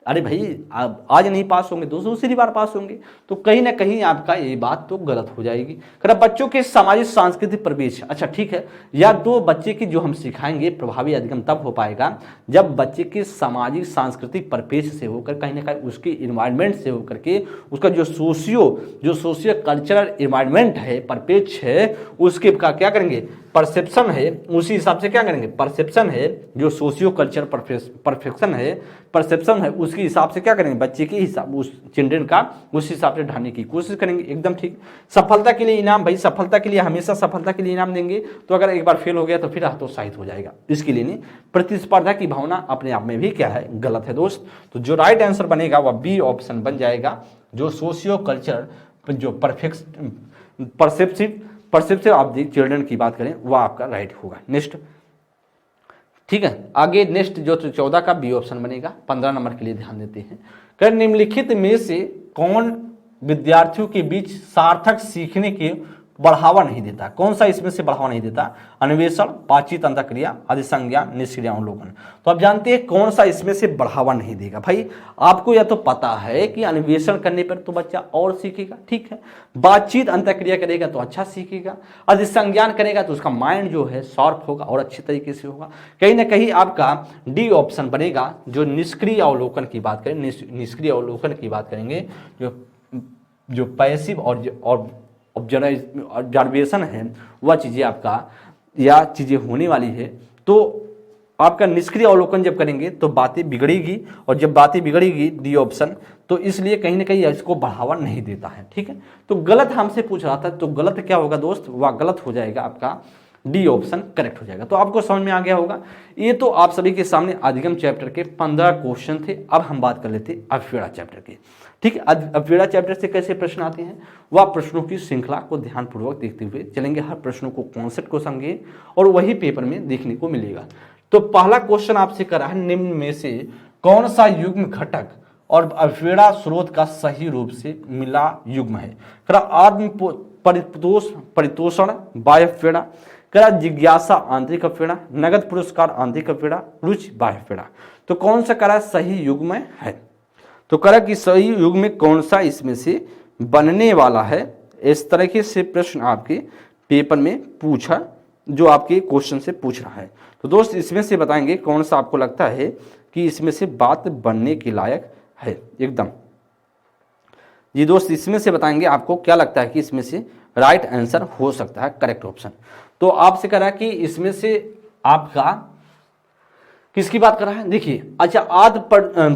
अरे भाई आप आज नहीं पास होंगे तो दूसरी बार पास होंगे, तो कहीं ना कहीं आपका ये बात तो गलत हो जाएगी। बच्चों के सामाजिक सांस्कृतिक परिवेश, अच्छा ठीक है, या तो बच्चे की जो हम सिखाएंगे प्रभावी अधिगम तब हो पाएगा जब बच्चे के सामाजिक सांस्कृतिक परिवेश से होकर, कहीं ना कहीं उसके इन्वायरमेंट से होकर के, उसका जो सोशियो कल्चरल इन्वायरमेंट है, परिवेश है, उसके का क्या करेंगे, परसेप्शन है, उसी हिसाब से क्या करेंगे, परसेप्शन है, जो सोशियो कल्चर परफेक्शन है, परसेप्शन है, उसके हिसाब से क्या करेंगे, बच्चे के हिसाब, उस चिल्ड्रन का उस हिसाब से ढालने की कोशिश करेंगे। एकदम ठीक। सफलता के लिए इनाम, भाई सफलता के लिए हमेशा सफलता के लिए इनाम देंगे, तो अगर एक बार फेल हो गया तो फिर हतोत्साहित हो जाएगा, इसके लिए नहीं। प्रतिस्पर्धा की भावना अपने आप में भी क्या है, गलत है दोस्त। तो जो राइट आंसर बनेगा वह बी ऑप्शन बन जाएगा, जो सोशियो कल्चर जो परसेप्टिव ऑफ द चिल्ड्रन की बात करें वह आपका राइट होगा। नेक्स्ट, ठीक है, आगे नेक्स्ट जो 14 का बी ऑप्शन बनेगा। 15 नंबर के लिए ध्यान देते हैं। निम्नलिखित में से कौन विद्यार्थियों के बीच सार्थक सीखने के बढ़ावा नहीं देता, कौन सा इसमें से बढ़ावा नहीं देता, अन्वेषण, बातचीत, अंतःक्रिया, अधिसंज्ञान, निष्क्रिय अवलोकन। तो आप जानते हैं कौन सा इसमें से बढ़ावा नहीं देगा। भाई आपको यह तो पता है कि अन्वेषण करने पर तो बच्चा और सीखेगा, ठीक है, बातचीत अंतःक्रिया करेगा तो अच्छा सीखेगा, अधिसंज्ञान करेगा तो उसका माइंड जो है शार्प होगा और अच्छे तरीके से होगा। कहीं ना कहीं आपका डी ऑप्शन बनेगा, जो निष्क्रिय अवलोकन की बात करें, निष्क्रिय अवलोकन की बात करेंगे, जो पैसिव और ऑब्जर्वेशन है, वह चीज़ें आपका या चीज़ें होने वाली है, तो आपका निष्क्रिय अवलोकन जब करेंगे तो बातें बिगड़ेगी, और जब बातें बिगड़ेगी डी ऑप्शन, तो इसलिए कहीं ना कहीं इसको बढ़ावा नहीं देता है। ठीक है, तो गलत हमसे पूछ रहा था, तो गलत क्या होगा दोस्त, वह गलत हो जाएगा, आपका डी ऑप्शन करेक्ट हो जाएगा। तो आपको समझ में आ गया होगा। ये तो आप सभी के सामने अधिगम चैप्टर के 15 क्वेश्चन थे। अब हम बात कर लेते हैं अव्यवस्था चैप्टर की। ठीक है, अव्यवस्था चैप्टर से कैसे प्रश्न आते हैं, वह प्रश्नों की श्रृंखला को ध्यानपूर्वक देखते हुए चलेंगे, हर प्रश्नों को कॉन्सेप्ट को समझिए और वही पेपर में देखने को मिलेगा। तो पहला क्वेश्चन आपसे करा है, निम्न में से कौन सा युग्म घटक और अव्यवस्था स्रोत का सही रूप से मिला युग्म है। आत्म परितोषण बाह्य अव्यवस्था, जिज्ञासा आंतरिक अव्यवस्था, नगद पुरस्कार आंतरिक अव्यवस्था, रुचि बाह्य अव्यवस्था। तो कौन सा करा सही युग्म है, तो करा कि सही युग्म में कौन सा इसमें से बनने वाला है। इस तरीके से प्रश्न आपके पेपर में पूछा, जो आपके क्वेश्चन से पूछ रहा है। तो दोस्त इसमें से बताएंगे कौन सा आपको लगता है कि इसमें से बात बनने के लायक है। एकदम जी दोस्त, इसमें से बताएंगे आपको क्या लगता है कि इसमें से राइट आंसर हो सकता है, करेक्ट ऑप्शन। तो आपसे करा कि इसमें से आपका किसकी बात कर रहा है, देखिए, अच्छा आत्म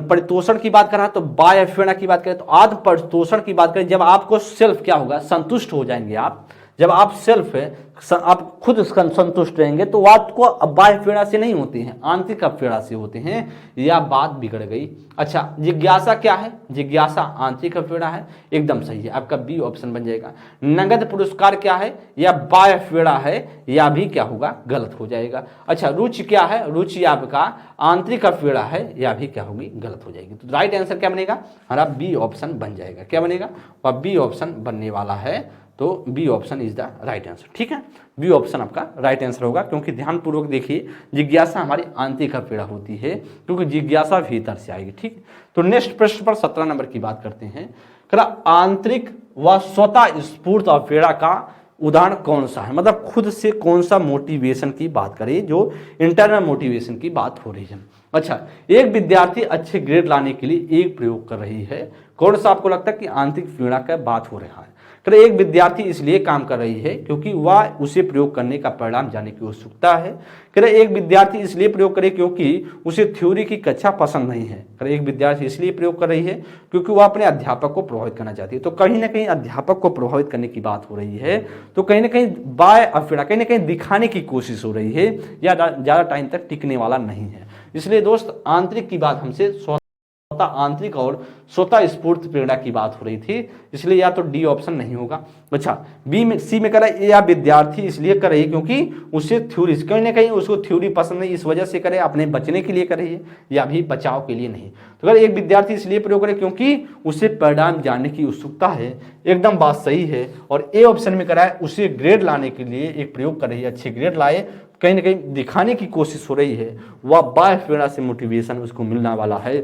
परितोषण की बात कर रहा है, तो बाह्य अव्यवस्था की बात करें, तो आत्म परितोषण की बात करें, जब आपको सेल्फ क्या होगा, संतुष्ट हो जाएंगे आप, जब आप सेल्फ है, आप खुद संतुष्ट रहेंगे, तो आपको बाह्य अव्यवस्था से नहीं होते हैं, आंतरिक अव्यवस्था से होते हैं, या बात बिगड़ गई। अच्छा जिज्ञासा क्या है, जिज्ञासा आंतरिक अव्यवस्था है, एकदम सही है, आपका बी ऑप्शन बन जाएगा। नगद पुरस्कार क्या है, या बाह्य अव्यवस्था है, या भी क्या होगा, गलत हो जाएगा। अच्छा रुचि क्या है, रुचि आपका आंतरिक अव्यवस्था है, या भी क्या होगी, गलत हो जाएगी। तो राइट आंसर क्या बनेगा हमारा, बी ऑप्शन बन जाएगा। क्या बनेगा, वह बी ऑप्शन बनने वाला है, तो B option is the right answer. ठीक है, बी ऑप्शन आपका राइट आंसर होगा, क्योंकि ध्यानपूर्वक देखिए जिज्ञासा हमारी आंतरिक अव्यवस्था होती है, क्योंकि जिज्ञासा भीतर से आएगी। ठीक, तो नेक्स्ट प्रश्न पर 17 नंबर की बात करते हैं। आंतरिक व स्वतः स्फूर्त अव्यवस्था का उदाहरण कौन सा है, मतलब खुद से कौन सा मोटिवेशन की बात करें, जो इंटरनल मोटिवेशन की बात हो रही है। अच्छा, एक विद्यार्थी अच्छे ग्रेड लाने के लिए एक प्रयोग कर रही है। कौन सा आपको लगता है कि आंतरिक प्रेरणा का बात हो रहा है? तो एक विद्यार्थी इसलिए काम कर रही है क्योंकि वह उसे प्रयोग करने का परिणाम जानने की उत्सुकता है। एक विद्यार्थी इसलिए प्रयोग करे क्योंकि उसे थ्योरी की कक्षा पसंद नहीं है। एक विद्यार्थी इसलिए प्रयोग कर रही है क्योंकि वह अपने अध्यापक को प्रभावित करना चाहती है। तो कहीं ना कहीं अध्यापक को प्रभावित करने की बात हो रही है। तो कहीं ना कहीं बाय अफेड़ा कहीं ना कहीं दिखाने की कोशिश हो रही है या ज़्यादा टाइम तक टिकने वाला नहीं है। इसलिए दोस्त आंतरिक की बात हमसे स्वतः आंतरिक और स्वतः स्फूर्त प्रेरणा की बात हो रही थी, इसलिए या तो डी ऑप्शन नहीं होगा। अच्छा, बी में सी में कह रहा है या विद्यार्थी इसलिए कर रही है क्योंकि उसे थ्योरी कहीं ना कहीं उसको थ्योरी पसंद नहीं, इस वजह से करे, अपने बचने के लिए कर रही है या भी बचाव के लिए नहीं। तो अगर एक विद्यार्थी इसलिए प्रयोग करे क्योंकि उसे परिणाम जानने की उत्सुकता है, एकदम बात सही है। और ए ऑप्शन में करा है उसे ग्रेड लाने के लिए एक प्रयोग कर रही है, अच्छे ग्रेड लाए, कहीं ना कहीं दिखाने की कोशिश हो रही है, वह बाह्य प्रेरणा से मोटिवेशन उसको मिलने वाला है।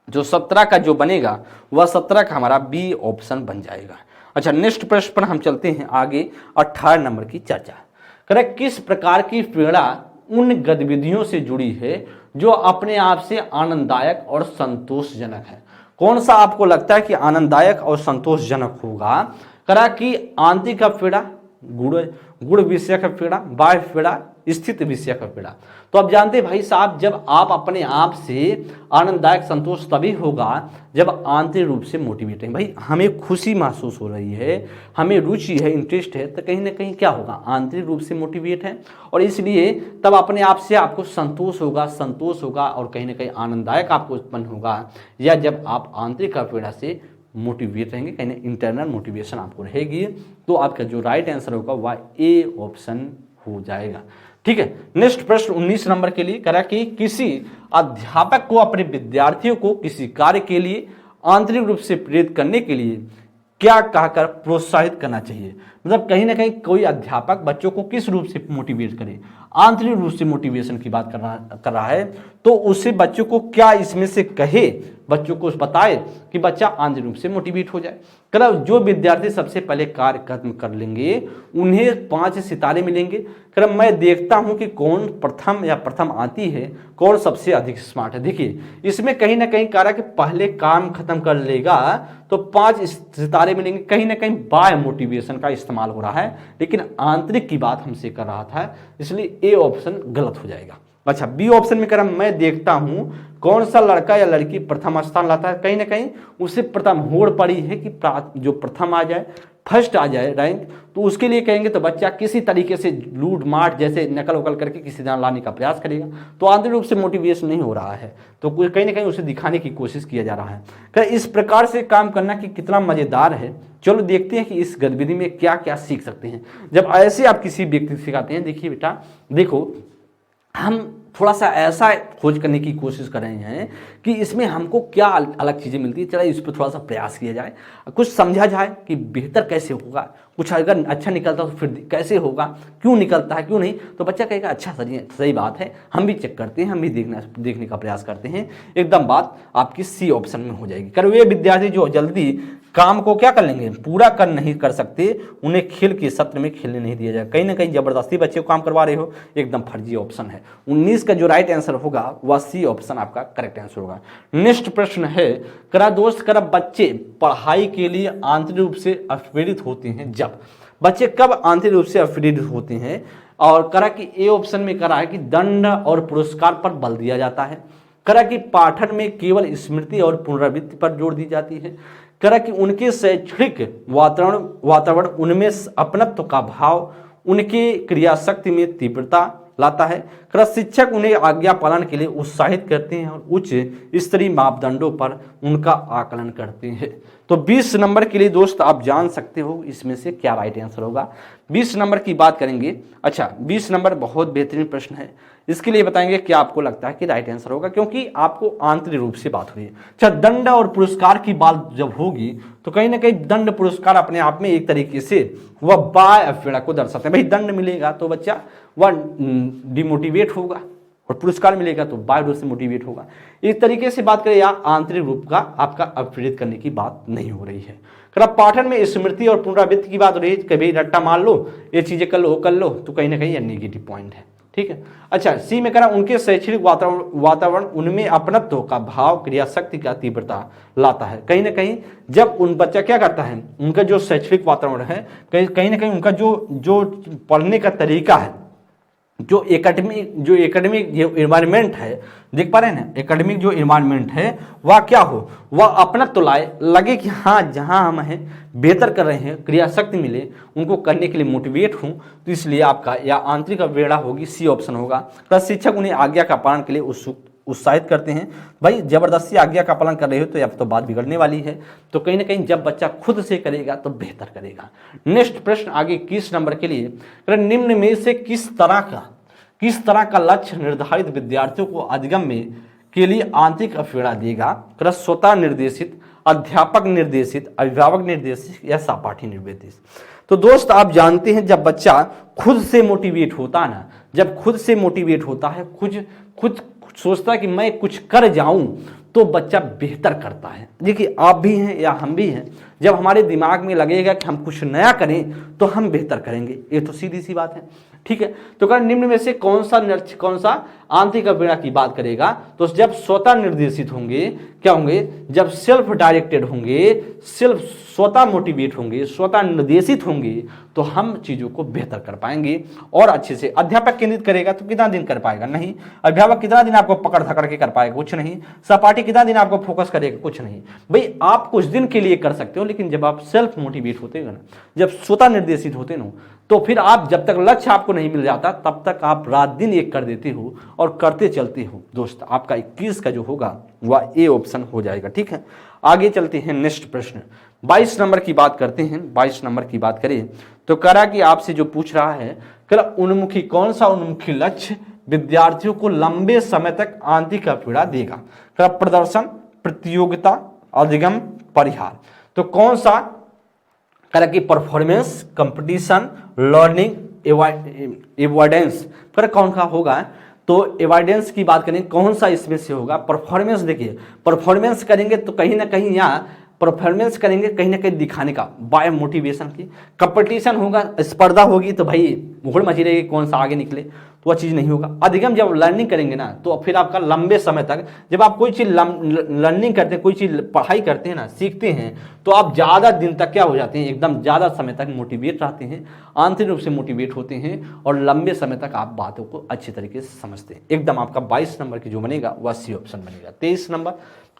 जो 17 का जो बनेगा वह 17 का हमारा बी ऑप्शन बन जाएगा। अच्छा, नेक्स्ट प्रश्न पर हम चलते हैं आगे 18 नंबर की चर्चा करें। किस प्रकार की प्रेरणा उन गतिविधियों से जुड़ी है जो अपने आप से आनंददायक और संतोषजनक है? कौन सा आपको लगता है कि आनंददायक और संतोषजनक होगा? करा कि आंतरिक प्रेरणा, गुण विषय का पीड़ा, बाह्य पीड़ा, स्थित विषय का पीड़ा। तो अब जानते हैं भाई साहब, जब आप अपने आप से आनंददायक संतोष तभी होगा जब आंतरिक रूप से मोटिवेट है। भाई हमें खुशी महसूस हो रही है, हमें रुचि है, इंटरेस्ट है, तो कहीं ना कहीं क्या होगा, आंतरिक रूप से मोटिवेट है, और इसलिए तब अपने आप से आपको संतोष होगा और कहीं ना कहीं आनंददायक आपको उत्पन्न होगा, या जब आप आंतरिक पीड़ा से मोटिवेट रहेंगे, कहीं इंटरनल मोटिवेशन आपको रहेगी। तो आपका जो राइट आंसर होगा वह ए ऑप्शन हो जाएगा। ठीक है, नेक्स्ट प्रश्न 19 नंबर के लिए करा कि किसी अध्यापक को अपने विद्यार्थियों को किसी कार्य के लिए आंतरिक रूप से प्रेरित करने के लिए क्या कहकर प्रोत्साहित करना चाहिए? मतलब कहीं ना कहीं कोई अध्यापक बच्चों को किस रूप से मोटिवेट करे, आंतरिक रूप से मोटिवेशन की बात कर रहा है, तो उसे बच्चों को क्या इसमें से कहे, बच्चों को बताए कि बच्चा आंतरिक रूप से मोटिवेट हो जाए। मतलब जो विद्यार्थी सबसे पहले कार्य खत्म कर लेंगे उन्हें 5 सितारे मिलेंगे। मतलब मैं देखता हूं कि कौन प्रथम या प्रथम आती है, कौन सबसे अधिक स्मार्ट है। देखिए इसमें कहीं ना कहीं कहा कि पहले काम खत्म कर लेगा तो 5 सितारे मिलेंगे। कहीं ना कहीं बाय मोटिवेशन का इस्तेमाल हो रहा है, लेकिन आंतरिक की बात हमसे कर रहा था, इसलिए ए ऑप्शन गलत हो जाएगा। अच्छा, बी ऑप्शन में कह मैं देखता हूं कौन सा लड़का या लड़की प्रथम स्थान लाता है, कहीं ना कहीं उसे प्रथम होड़ पड़ी है कि जो प्रथम आ जाए, फर्स्ट आ जाए रैंक, तो उसके लिए कहेंगे तो बच्चा किसी तरीके से लूट मार जैसे नकल वकल करके किसी जगह लाने का प्रयास करेगा, तो आंतरिक रूप से मोटिवेशन नहीं हो रहा है, तो कहीं ना कहीं उसे दिखाने की कोशिश किया जा रहा है। क्या इस प्रकार से काम करना कि कितना मजेदार है। चलो देखते हैं कि इस गतिविधि में क्या क्या सीख सकते हैं जब ऐसे आप किसी व्यक्ति को सिखाते हैं। देखिए बेटा, देखो हम थोड़ा सा ऐसा खोज करने की कोशिश कर रहे हैं कि इसमें हमको क्या अलग चीज़ें मिलती है, चलो इस पर थोड़ा सा प्रयास किया जाए, कुछ समझा जाए कि बेहतर कैसे होगा, कुछ अगर अच्छा निकलता तो फिर कैसे होगा, क्यों निकलता है क्यों नहीं, तो बच्चा कहेगा अच्छा सही बात है, हम भी चेक करते हैं, हम भी देखने का प्रयास करते हैं। एकदम बात आपकी सी ऑप्शन में हो जाएगी। कर वे विद्यार्थी जो जल्दी काम को क्या कर लेंगे, पूरा कर नहीं कर सकते, उन्हें खेल के सत्र में खेलने नहीं दिया जाए। कहीं ना कहीं जबरदस्ती बच्चे को काम करवा रहे हो, एकदम फर्जी ऑप्शन है। 19 का जो राइट आंसर होगा वह सी ऑप्शन आपका करेक्ट आंसर होगा। नेक्स्ट प्रश्न है, करा दोस्त करा बच्चे पढ़ाई के लिए आंतरिक रूप से प्रेरित होते हैं जब, बच्चे कब आंतरिक रूप से प्रेरित होते हैं, और करा कि ए ऑप्शन में करा है कि दंड और पुरस्कार पर बल दिया जाता है, करा कि पाठन में केवल स्मृति और पुनरावृत्ति पर जोर दी जाती है, करा कि उनके शैक्षणिक वातावरण उनमें अपनत्व का भाव, उनकी क्रियाशक्ति में तीव्रता लाता है, करा शिक्षक उन्हें आज्ञा पालन के लिए उत्साहित करते हैं और उच्च स्तरीय मापदंडों पर उनका आकलन करते हैं। तो 20 नंबर के लिए दोस्त आप जान सकते हो इसमें से क्या राइट आंसर होगा। 20 नंबर की बात करेंगे। अच्छा, 20 नंबर बहुत बेहतरीन प्रश्न है, इसके लिए बताएंगे क्या आपको लगता है कि राइट आंसर होगा, क्योंकि आपको आंतरिक रूप से बात हो रही है। अच्छा, दंड और पुरस्कार की बात जब होगी तो कहीं ना कहीं दंड पुरस्कार अपने आप में एक तरीके से वह बाय अफेड़ा को दर्शाते हैं। भाई दंड मिलेगा तो बच्चा वह डिमोटिवेट होगा, और पुरस्कार मिलेगा तो बाय रूप से मोटिवेट होगा। इस तरीके से बात करें या आंतरिक रूप का आपका प्रेरित करने की बात नहीं हो रही है। पाठन में स्मृति और पुनरावृत्ति की बात हो रही है, कभी रट्टा मार लो, ये चीजें कर लो, तो कहीं ना कहीं यह नेगेटिव पॉइंट है। ठीक है। अच्छा, सी में करा उनके शैक्षणिक वातावरण उनमें अपनत्व का भाव, क्रिया शक्ति का तीव्रता लाता है। कहीं ना कहीं जब उन बच्चा क्या करता है, उनका जो शैक्षणिक वातावरण है, कहीं ना कहीं उनका जो पढ़ने का तरीका है, जो एकेडमिक जो इन्वायरमेंट है, देख पा रहे हैं ना, एकेडमिक जो इन्वायरमेंट है वह क्या हो, वह अपना तो लाए, लगे कि हाँ जहाँ हम हैं बेहतर कर रहे हैं, क्रिया शक्ति मिले, उनको करने के लिए मोटिवेट हूँ, तो इसलिए आपका या आंतरिक प्रेरणा होगी, सी ऑप्शन होगा। तो शिक्षक उन्हें आज्ञा का पालन के लिए उत्साहित करते हैं। भाई जबरदस्ती आज्ञा का पालन कर रहे हो तो अब तो बात बिगड़ने वाली है, तो कहीं ना कहीं जब बच्चा खुद से करेगा तो बेहतर करेगा। नेक्स्ट प्रश्न आगे 21 नंबर के लिए, निम्न में से किस तरह का लक्ष्य निर्धारित विद्यार्थियों को अधिगम्य के लिए आंतरिक प्रेरणा देगा? स्वतः निर्देशित, अध्यापक निर्देशित, अभिभावक निर्देशित या सहपाठी निर्देशित? तो दोस्त आप जानते हैं जब बच्चा खुद से मोटिवेट होता है ना, जब खुद से मोटिवेट होता है, खुद सोचता है कि मैं कुछ कर जाऊं, तो बच्चा बेहतर करता है। देखिए आप भी हैं या हम भी हैं, जब हमारे दिमाग में लगेगा कि हम कुछ नया करें तो हम बेहतर करेंगे, ये तो सीधी सी बात है। ठीक है, तो अगर निम्न में से कौन सा आंतरिक प्रेरणा की बात करेगा? तो जब स्वतः निर्देशित होंगे, क्या होंगे, जब सेल्फ डायरेक्टेड होंगे, स्वतः मोटिवेट होंगे, स्वतः निर्देशित होंगे, तो हम चीजों को बेहतर कर पाएंगे और अच्छे से। अध्यापक केंद्रित करेगा तो कितना दिन कर पाएगा? नहीं। अभिभावक कितना दिन आपको पकड़ धकड़ के कर पाएगा? कुछ नहीं। सहपाठी कितना दिन आपको फोकस करेगा? कुछ नहीं। भाई आप कुछ दिन के लिए कर सकते हो, लेकिन जब आप सेल्फ मोटिवेट होते हो ना, जब स्वतः निर्देशित होते हो, तो फिर आप जब तक लक्ष्य आपको नहीं मिल जाता तब तक आप रात दिन एक कर देते हो और करते चलते हो। दोस्त आपका 21 का जो होगा वह ए ऑप्शन हो जाएगा। ठीक है, आगे चलते हैं। नेक्स्ट प्रश्न 22 नंबर की बात करते हैं। 22 नंबर की बात करें तो करा कि आपसे जो पूछ रहा है, उन्मुखी, कौन सा उन्मुखी लक्ष्य विद्यार्थियों को लंबे समय तक आंतरिक प्रेरणा देगा? प्रदर्शन, प्रतियोगिता, अधिगम, परिहार। तो कौन सा करा कि परफॉर्मेंस, कंपटीशन, लर्निंग, एवॉइडेंस, पर कौन सा होगा? तो एवॉइडेंस की बात करें कौन सा इसमें से होगा? परफॉर्मेंस। देखिए परफॉर्मेंस करेंगे तो कहीं ना कहीं यहाँ परफॉर्मेंस करेंगे, कहीं ना कहीं दिखाने का, बाय मोटिवेशन की। कंपटीशन होगा, स्पर्धा होगी, तो भाई भूड़ मची रहेगी कौन सा आगे निकले, तो वह चीज़ नहीं होगा। अधिगम, जब लर्निंग करेंगे ना, तो फिर आपका लंबे समय तक, जब आप कोई चीज़ लर्निंग करते हैं, कोई चीज़ पढ़ाई करते हैं ना, सीखते हैं, तो आप ज़्यादा दिन तक क्या हो जाते हैं, एकदम ज़्यादा समय तक मोटिवेट रहते हैं, आंतरिक रूप से मोटिवेट होते हैं और लंबे समय तक आप बातों को अच्छी तरीके से समझते हैं। एकदम आपका 22 नंबर की जो बनेगा वह सी ऑप्शन बनेगा। 23 नंबर,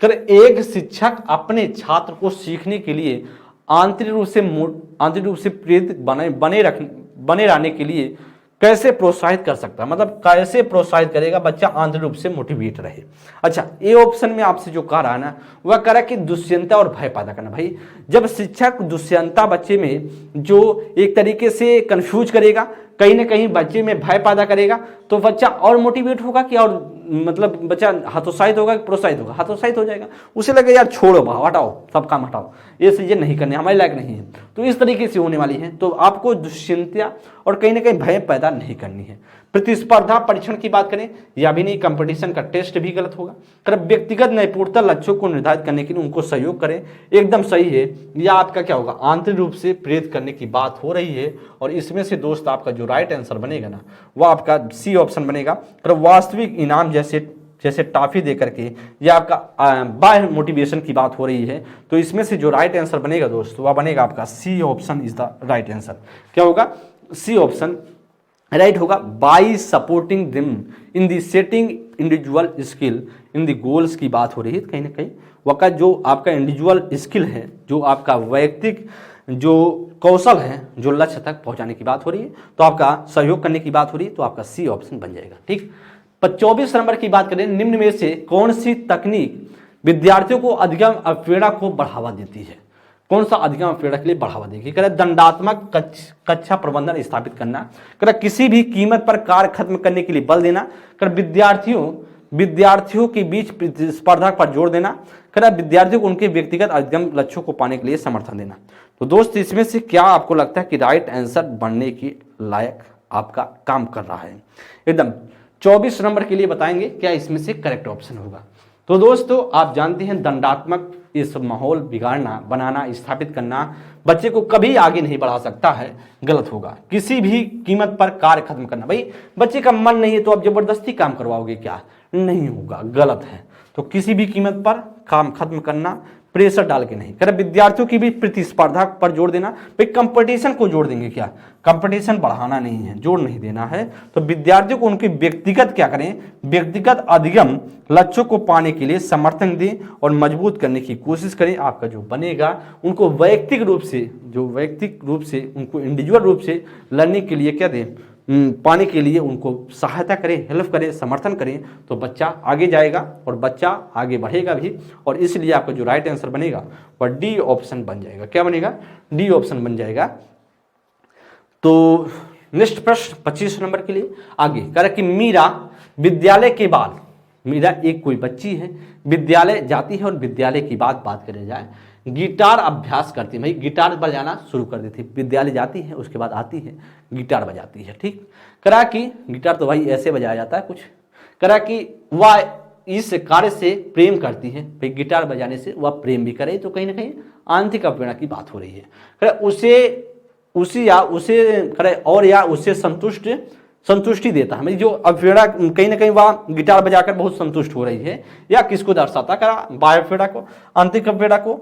एक शिक्षक अपने छात्र को सीखने के लिए आंतरिक रूप से प्रेरित बने रहने के लिए कैसे प्रोत्साहित कर सकता है? मतलब कैसे प्रोत्साहित करेगा बच्चा आंतरिक रूप से मोटिवेट रहे। अच्छा, ए ऑप्शन में आपसे जो कह रहा है ना, वह कह रहा है कि दुष्यंता और भय पैदा करना। भाई जब शिक्षक दुष्यंता बच्चे में जो एक तरीके से कंफ्यूज करेगा, कहीं ना कहीं बच्चे में भय पैदा करेगा, तो बच्चा और मोटिवेट होगा कि और मतलब बच्चा हतोत्साहित होगा कि प्रोत्साहित होगा? हतोत्साहित हो जाएगा। उसे लगेगा यार छोड़ो, हटाओ, सब काम हटाओ, ये चीजें नहीं करने, हमारे लायक नहीं है। तो इस तरीके से होने वाली है। तो आपको दुश्चिंता और कहीं ना कहीं भय पैदा नहीं करनी है। प्रतिस्पर्धा परीक्षण की बात करें या भी नहीं, कंपटीशन का टेस्ट भी गलत होगा। व्यक्तिगत नैपुणता लक्ष्यों को निर्धारित करने के लिए उनको सहयोग करें, एकदम सही है। या आपका क्या होगा, आंतरिक रूप से प्रेरित करने की बात हो रही है। और इसमें से दोस्त आपका जो राइट आंसर बनेगा ना, वह आपका सी ऑप्शन बनेगा। वास्तविक इनाम जैसे टॉफी दे करके, या आपका बाय मोटिवेशन की बात हो रही है, तो इसमें से जो राइट आंसर बनेगा दोस्तों वह बनेगा आपका C option is the right answer. क्या होगा? सी ऑप्शन राइट होगा। By supporting them in the setting individual skill in the goals की बात हो रही है। कहीं ना कहीं वह जो आपका इंडिविजुअल स्किल है, जो आपका वैयक्तिक जो कौशल है, जो लक्ष्य तक पहुंचाने की बात हो रही है, तो आपका सहयोग करने की बात हो रही है, तो आपका सी ऑप्शन बन जाएगा। ठीक। 24 नंबर की बात करें, निम्न में से कौन सी तकनीक विद्यार्थियों को अधिगम प्रेरणा को बढ़ावा देती है? कौन सा अधिगम प्रेरणा के लिए बढ़ावा देगी? कह रहे दंडात्मक कक्षा प्रबंधन स्थापित करना, कह रहे किसी भी कीमत पर कार्य खत्म करने के लिए बल देना, कह रहे विद्यार्थियों के बीच प्रतिस्पर्धा पर जोर देना, कह रहे विद्यार्थियों को उनके व्यक्तिगत अधिगम लक्ष्यों को पाने के लिए समर्थन देना। तो दोस्त इसमें से क्या आपको लगता है कि राइट आंसर बनने के लायक आपका काम कर रहा है? एकदम 24 नंबर के लिए बताएंगे क्या इसमें से करेक्ट ऑप्शन होगा। तो दोस्तों आप जानते हैं दंडात्मक ये सब माहौल बिगाड़ना, बनाना, स्थापित करना बच्चे को कभी आगे नहीं बढ़ा सकता है, गलत होगा। किसी भी कीमत पर कार्य खत्म करना, भाई बच्चे का मन नहीं है तो आप जबरदस्ती काम करवाओगे क्या? नहीं होगा, गलत है। तो किसी भी कीमत पर काम खत्म करना, प्रेशर डाल के नहीं। करें विद्यार्थियों की भी प्रतिस्पर्धा पर जोर देना, भाई कंपटीशन को जोड़ देंगे क्या? कंपटीशन बढ़ाना नहीं है, जोड़ नहीं देना है। तो विद्यार्थियों को उनके व्यक्तिगत क्या करें, व्यक्तिगत अधिगम लक्ष्यों को पाने के लिए समर्थन दें और मजबूत करने की कोशिश करें। आपका जो बनेगा उनको वैयक्तिक रूप से उनको इंडिविजुअल रूप से लड़ने के लिए क्या दें, पाने के लिए उनको सहायता करें, हेल्प करें, समर्थन करें, तो बच्चा आगे जाएगा और बच्चा आगे बढ़ेगा भी। और इसलिए आपका जो राइट आंसर बनेगा वह डी ऑप्शन बन जाएगा। क्या बनेगा? डी ऑप्शन बन जाएगा। तो नेक्स्ट प्रश्न 25 नंबर के लिए आगे कह रहा कि मीरा विद्यालय के बाद, मीरा एक कोई बच्ची है, विद्यालय जाती है और विद्यालय की बात करें जाए, गिटार अभ्यास करती है, भाई गिटार बजाना शुरू कर देती है। विद्यालय जाती है, उसके बाद आती है, गिटार बजाती है। ठीक, करा कि गिटार तो भाई ऐसे बजाया जाता है कुछ, करा कि वह इस कार्य से प्रेम करती है, भाई गिटार बजाने से वह प्रेम भी करे, तो कहीं ना कहीं आंतरिक अप्रेरणा की बात हो रही है। करा उसे संतुष्टि देता है, जो अप्रेरणा कहीं ना कहीं वह गिटार बजाकर बहुत संतुष्ट हो रही है, या किसको दर्शाता? करा बाह्य को, आंतरिक अप्रेरणा को,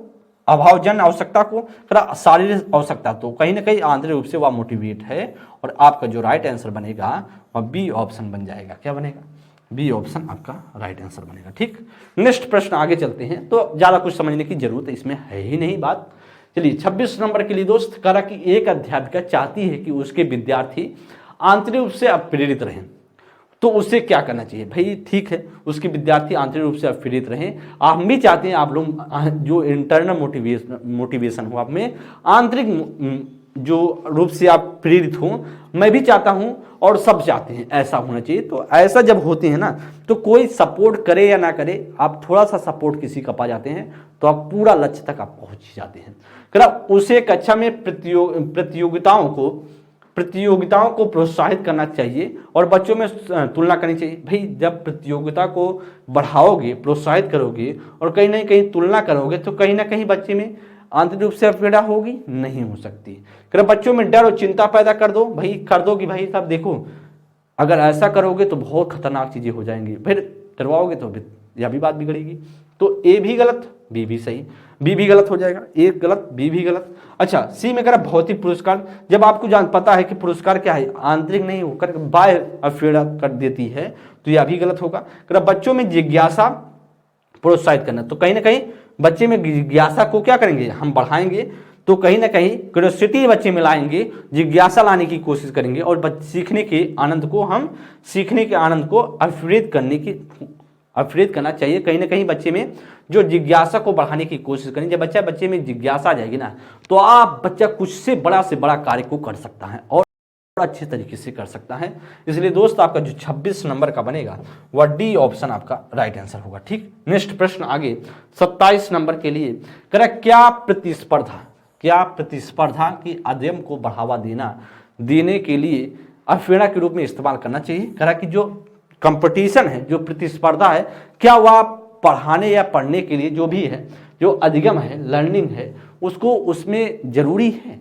अभावजन आवश्यकता को, करा शारीरिक आवश्यकता। तो कहीं ना कहीं आंतरिक रूप से वह मोटिवेट है। और आपका जो राइट आंसर बनेगा वह बी ऑप्शन बन जाएगा। क्या बनेगा? बी ऑप्शन आपका राइट आंसर बनेगा। ठीक, नेक्स्ट प्रश्न आगे चलते हैं। तो ज्यादा कुछ समझने की जरूरत इसमें है ही नहीं बात। चलिए 26 नंबर के लिए दोस्त, करा कि एक अध्यापिका चाहती है कि उसके विद्यार्थी आंतरिक रूप से प्रेरित रहें, तो उसे क्या करना चाहिए? भाई ठीक है, उसके विद्यार्थी आंतरिक रूप से प्रेरित रहें। हम भी चाहते हैं आप लोग जो इंटरनल मोटिवेशन हो, आप में आंतरिक जो रूप से आप प्रेरित हो, मैं भी चाहता हूं और सब चाहते हैं, ऐसा होना चाहिए। तो ऐसा जब होते हैं ना, तो कोई सपोर्ट करे या ना करे, आप थोड़ा सा सपोर्ट किसी का पा जाते हैं तो आप पूरा लक्ष्य तक आप पहुंच जाते हैं। उसे कक्षा में प्रतियोगिताओं को प्रोत्साहित करना चाहिए और बच्चों में तुलना करनी चाहिए। भाई जब प्रतियोगिता को बढ़ाओगे, प्रोत्साहित करोगे और कहीं ना कहीं तुलना करोगे, तो कहीं ना कहीं बच्चे में आंतरिक रूप से अप्रेरणा होगी, नहीं हो सकती। अगर बच्चों में डर और चिंता पैदा कर दो, भाई कर दो कि भाई साहब देखो अगर ऐसा करोगे तो बहुत खतरनाक चीजें हो जाएंगी, फिर करवाओगे तो यह भी बात बिगड़ेगी। तो ए भी गलत, बी भी सही, बी भी गलत हो जाएगा, ए गलत, बी भी गलत। अच्छा, सी में करा भौतिक पुरस्कार, जब आपको पता है कि पुरस्कार क्या है, आंतरिक नहीं होकर बाह्य अप्रेरणा कर देती है, तो यह भी गलत होगा। करा बच्चों में जिज्ञासा प्रोत्साहित करना, तो कहीं ना कहीं बच्चे में जिज्ञासा को क्या करेंगे, हम बढ़ाएंगे, तो कहीं ना कहीं क्यूरियोसिटी बच्चे में लाएंगे, जिज्ञासा लाने की कोशिश करेंगे और सीखने के आनंद को अप्रेरित करना चाहिए। कहीं ना कहीं बच्चे में जो जिज्ञासा को बढ़ाने की कोशिश करें। जब बच्चे में जिज्ञासा आ जाएगी ना, तो आप बच्चा कुछ से बड़ा कार्य को कर सकता है और अच्छे तरीके से कर सकता है। इसलिए दोस्त आपका जो 26 नंबर का बनेगा वह डी ऑप्शन आपका राइट आंसर होगा। ठीक, नेक्स्ट प्रश्न आगे 27 नंबर के लिए करा क्या प्रतिस्पर्धा की अध्ययन को बढ़ावा देने के लिए अप्रेरणा के रूप में इस्तेमाल करना चाहिए। करा कि जो कंपटीशन है, जो प्रतिस्पर्धा है, क्या वह पढ़ाने या पढ़ने के लिए जो भी है, जो अधिगम है, लर्निंग है, उसको उसमें जरूरी है,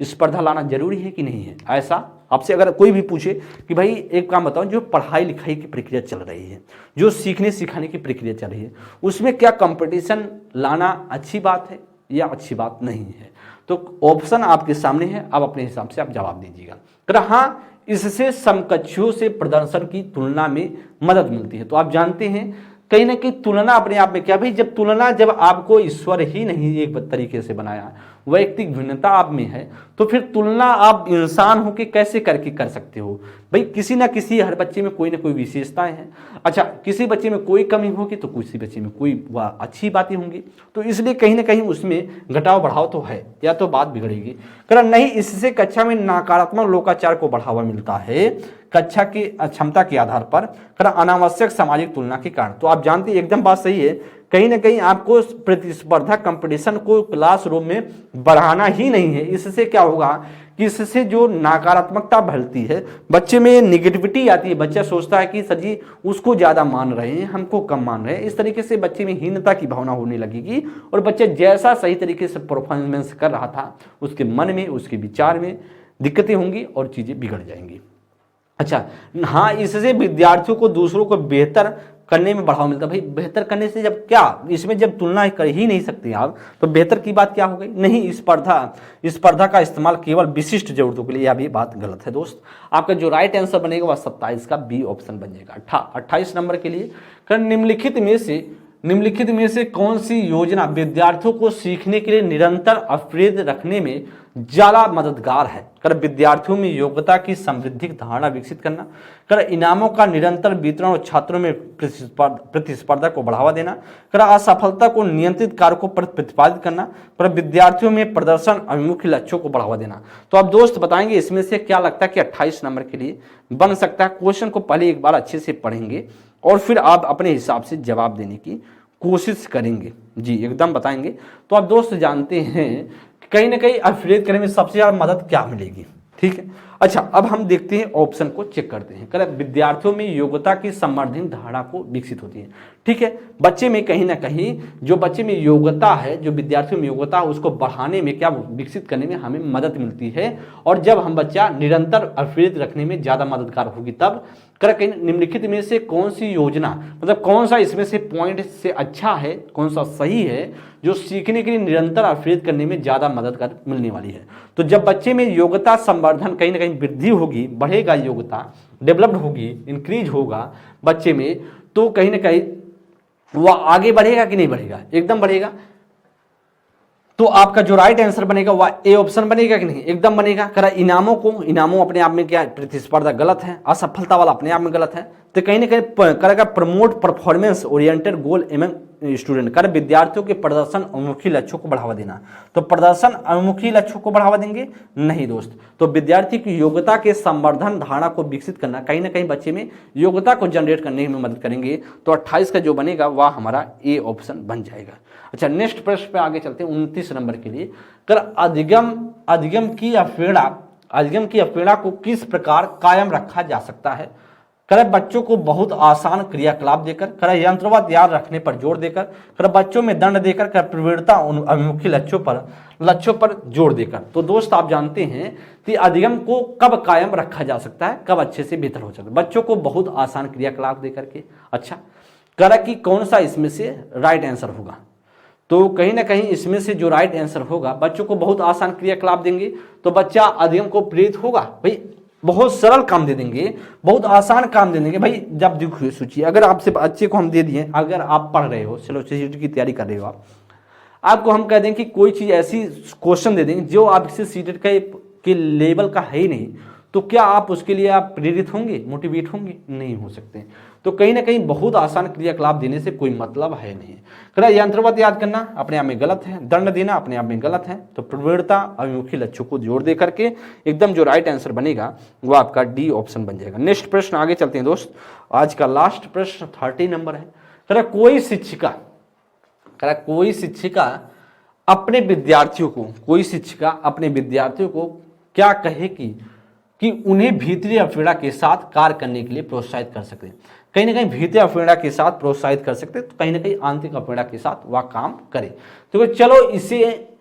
स्पर्धा लाना जरूरी है कि नहीं है? ऐसा आपसे अगर कोई भी पूछे कि भाई एक काम बताओ, जो पढ़ाई लिखाई की प्रक्रिया चल रही है, जो सीखने सिखाने की प्रक्रिया चल रही है, उसमें क्या कंपटीशन लाना अच्छी बात है या अच्छी बात नहीं है? तो ऑप्शन आपके सामने है, आप अपने हिसाब से आप जवाब दीजिएगा। हाँ, इससे समकक्षों से प्रदर्शन की तुलना में मदद मिलती है। तो आप जानते हैं कहीं ना कहीं तुलना अपने आप में क्या, भाई जब आपको ईश्वर ही नहीं एक तरीके से बनाया, वैयक्तिक भिन्नता आप में है, तो फिर तुलना आप इंसान हो के कैसे करके कर सकते हो? भाई किसी ना किसी, हर बच्चे में कोई ना कोई विशेषताएं हैं। अच्छा, किसी बच्चे में कोई कमी होगी तो किसी बच्चे में कोई वह अच्छी बातें होंगी, तो इसलिए कहीं ना कहीं उसमें घटाव बढ़ाव तो है, या तो बात बिगड़ेगी। कारण नहीं, इससे कक्षा में नकारात्मक लोकाचार को बढ़ावा मिलता है, कक्षा की क्षमता के आधार पर, अनावश्यक सामाजिक तुलना के कारण। तो आप जानते हैं एकदम बात सही है, कहीं ना कहीं आपको प्रतिस्पर्धा कंपटीशन को क्लासरूम में बढ़ाना ही नहीं है। इससे क्या होगा कि इससे जो नकारात्मकता बढ़ती है, बच्चे में निगेटिविटी आती है, बच्चा सोचता है कि सर जी उसको ज़्यादा मान रहे हैं, हमको कम मान रहे हैं, इस तरीके से बच्चे में हीनता की भावना होने लगेगी और बच्चा जैसा सही तरीके से परफॉर्मेंस कर रहा था उसके मन में, उसके विचार में दिक्कतें होंगी और चीज़ें बिगड़ जाएंगी। अच्छा हाँ, इससे विद्यार्थियों को दूसरों को बेहतर करने में बढ़ावा मिलता है। भाई बेहतर करने से जब क्या, इसमें जब तुलना कर ही नहीं सकते आप तो बेहतर की बात क्या हो गई? नहीं, स्पर्धा का इस्तेमाल केवल विशिष्ट जरूरतों के लिए, यह भी बात गलत है दोस्त। आपका जो राइट आंसर बनेगा वह 27 का बी ऑप्शन बन जाएगा। 28 नंबर के लिए निम्नलिखित में से कौन सी योजना विद्यार्थियों को सीखने के लिए निरंतर अपग्रेड रखने में ज्यादा मददगार है? कर विद्यार्थियों में योग्यता की समृद्धिक धारणा विकसित करना, कर इनामों का निरंतर वितरण और छात्रों में प्रतिस्पर्धा को बढ़ावा देना, कर असफलता को नियंत्रित कारकों पर प्रतिपादित करना, कर विद्यार्थियों में प्रदर्शन अभिमुखी लक्ष्यों को बढ़ावा देना। तो आप दोस्त बताएंगे इसमें से क्या लगता है कि 28 नंबर के लिए बन सकता है? क्वेश्चन को पहले एक बार अच्छे से पढ़ेंगे और फिर आप अपने हिसाब से जवाब देने की कोशिश करेंगे। जी एकदम बताएंगे। तो आप दोस्त जानते हैं कहीं ना कहीं अपग्रेड करने में सबसे ज्यादा मदद क्या मिलेगी, ठीक है। अच्छा अब हम देखते हैं, ऑप्शन को चेक करते हैं। करें विद्यार्थियों में योग्यता की संवर्धन धारणा को विकसित होती है, ठीक है। बच्चे में कहीं ना कहीं जो बच्चे में योग्यता है, जो विद्यार्थियों में योग्यता है उसको बढ़ाने में, क्या विकसित करने में हमें मदद मिलती है। और जब हम बच्चा निरंतर अपग्रेड रखने में ज्यादा मददगार होगी तब। कहीं निम्नलिखित में से कौन सी योजना, मतलब कौन सा इसमें से पॉइंट से अच्छा है, कौन सा सही है जो सीखने के लिए निरंतर अपग्रेड करने में ज्यादा मददगार मिलने वाली है? तो जब बच्चे में योग्यता संवर्धन कहीं ना कहीं वृद्धि होगी, बढ़ेगा, योग्यता डेवलप्ड होगी, इंक्रीज होगा बच्चे में, तो कहीं ना कहीं वह आगे बढ़ेगा कि नहीं बढ़ेगा? एकदम बढ़ेगा। तो आपका जो राइट आंसर बनेगा वह ए ऑप्शन बनेगा कि नहीं? एकदम बनेगा। करा इनामों अपने आप में क्या प्रतिस्पर्धा गलत है, असफलता वाला अपने आप में गलत है। तो कहीं ना कहीं करेगा प्रमोट परफॉर्मेंस ओरिएंटेड गोल एमंग स्टूडेंट, कर विद्यार्थियों के प्रदर्शन अभिमुखी लक्ष्यों को बढ़ावा देना। तो प्रदर्शन अभिमुखी लक्ष्यों को बढ़ावा देंगे? नहीं दोस्त। तो विद्यार्थी की योग्यता के संवर्धन धारणा को विकसित करना, कहीं ना कहीं बच्चे में योग्यता को जनरेट करने में मदद करेंगे। तो 28 का जो बनेगा वह हमारा ए ऑप्शन बन जाएगा। अच्छा नेक्स्ट प्रश्न पे आगे चलते हैं 29 नंबर के लिए। कर अधिगम की अवहेलना को किस प्रकार कायम रखा जा सकता है? कर बच्चों को बहुत आसान क्रियाकलाप देकर, कर यंत्रवत याद रखने पर जोर देकर, कर बच्चों में दंड देकर, कर प्रवृत्ता अभिमुखी लक्ष्यों पर जोर देकर। तो दोस्त आप जानते हैं कि अधिगम को कब कायम रखा जा सकता है, कब अच्छे से बेहतर हो सकता है? बच्चों को बहुत आसान क्रियाकलाप देकर के। अच्छा कर कि कौन सा इसमें से राइट आंसर होगा? तो कहीं ना कहीं इसमें से जो राइट आंसर होगा, बच्चों को बहुत आसान क्रियाकलाप देंगे तो बच्चा अधिगम को प्रेरित होगा। भाई बहुत सरल काम दे देंगे, बहुत आसान काम दे देंगे। भाई जब देखिए सोचिए, अगर आपसे बच्चे को हम दे दिए, अगर आप पढ़ रहे हो, चलो सीटेट की तैयारी कर रहे हो, आपको हम कह दें कि कोई चीज़ ऐसी क्वेश्चन दे देंगे जो आपसे सीटेट के लेवल का है ही नहीं, तो क्या आप उसके लिए आप प्रेरित होंगे, मोटिवेट होंगे? नहीं हो सकते। तो कहीं ना कहीं बहुत आसान क्रियाकलाप देने से कोई मतलब है नहीं। करा यंत्रवत याद करना अपने आप में गलत है, दंड देना अपने आप में गलत है। तो प्रवृत्ता अभिमुखी लक्ष्यों को जोड़ दे करके एकदम जो राइट आंसर बनेगा वो आपका डी ऑप्शन बन जाएगा। नेक्स्ट प्रश्न आगे चलते हैं दोस्त। आज का लास्ट प्रश्न 30 नंबर है। करा कोई शिक्षिका अपने विद्यार्थियों को क्या कहे कि उन्हें भीतरी अवहेलना के साथ कार्य करने के लिए प्रोत्साहित कर सकते हैं? कहीं ना कहीं भीतरी अवहेलना के साथ प्रोत्साहित कर सकते हैं, तो कहीं ना कहीं आंतरिक अवहेलना के साथ वह काम करे। तो चलो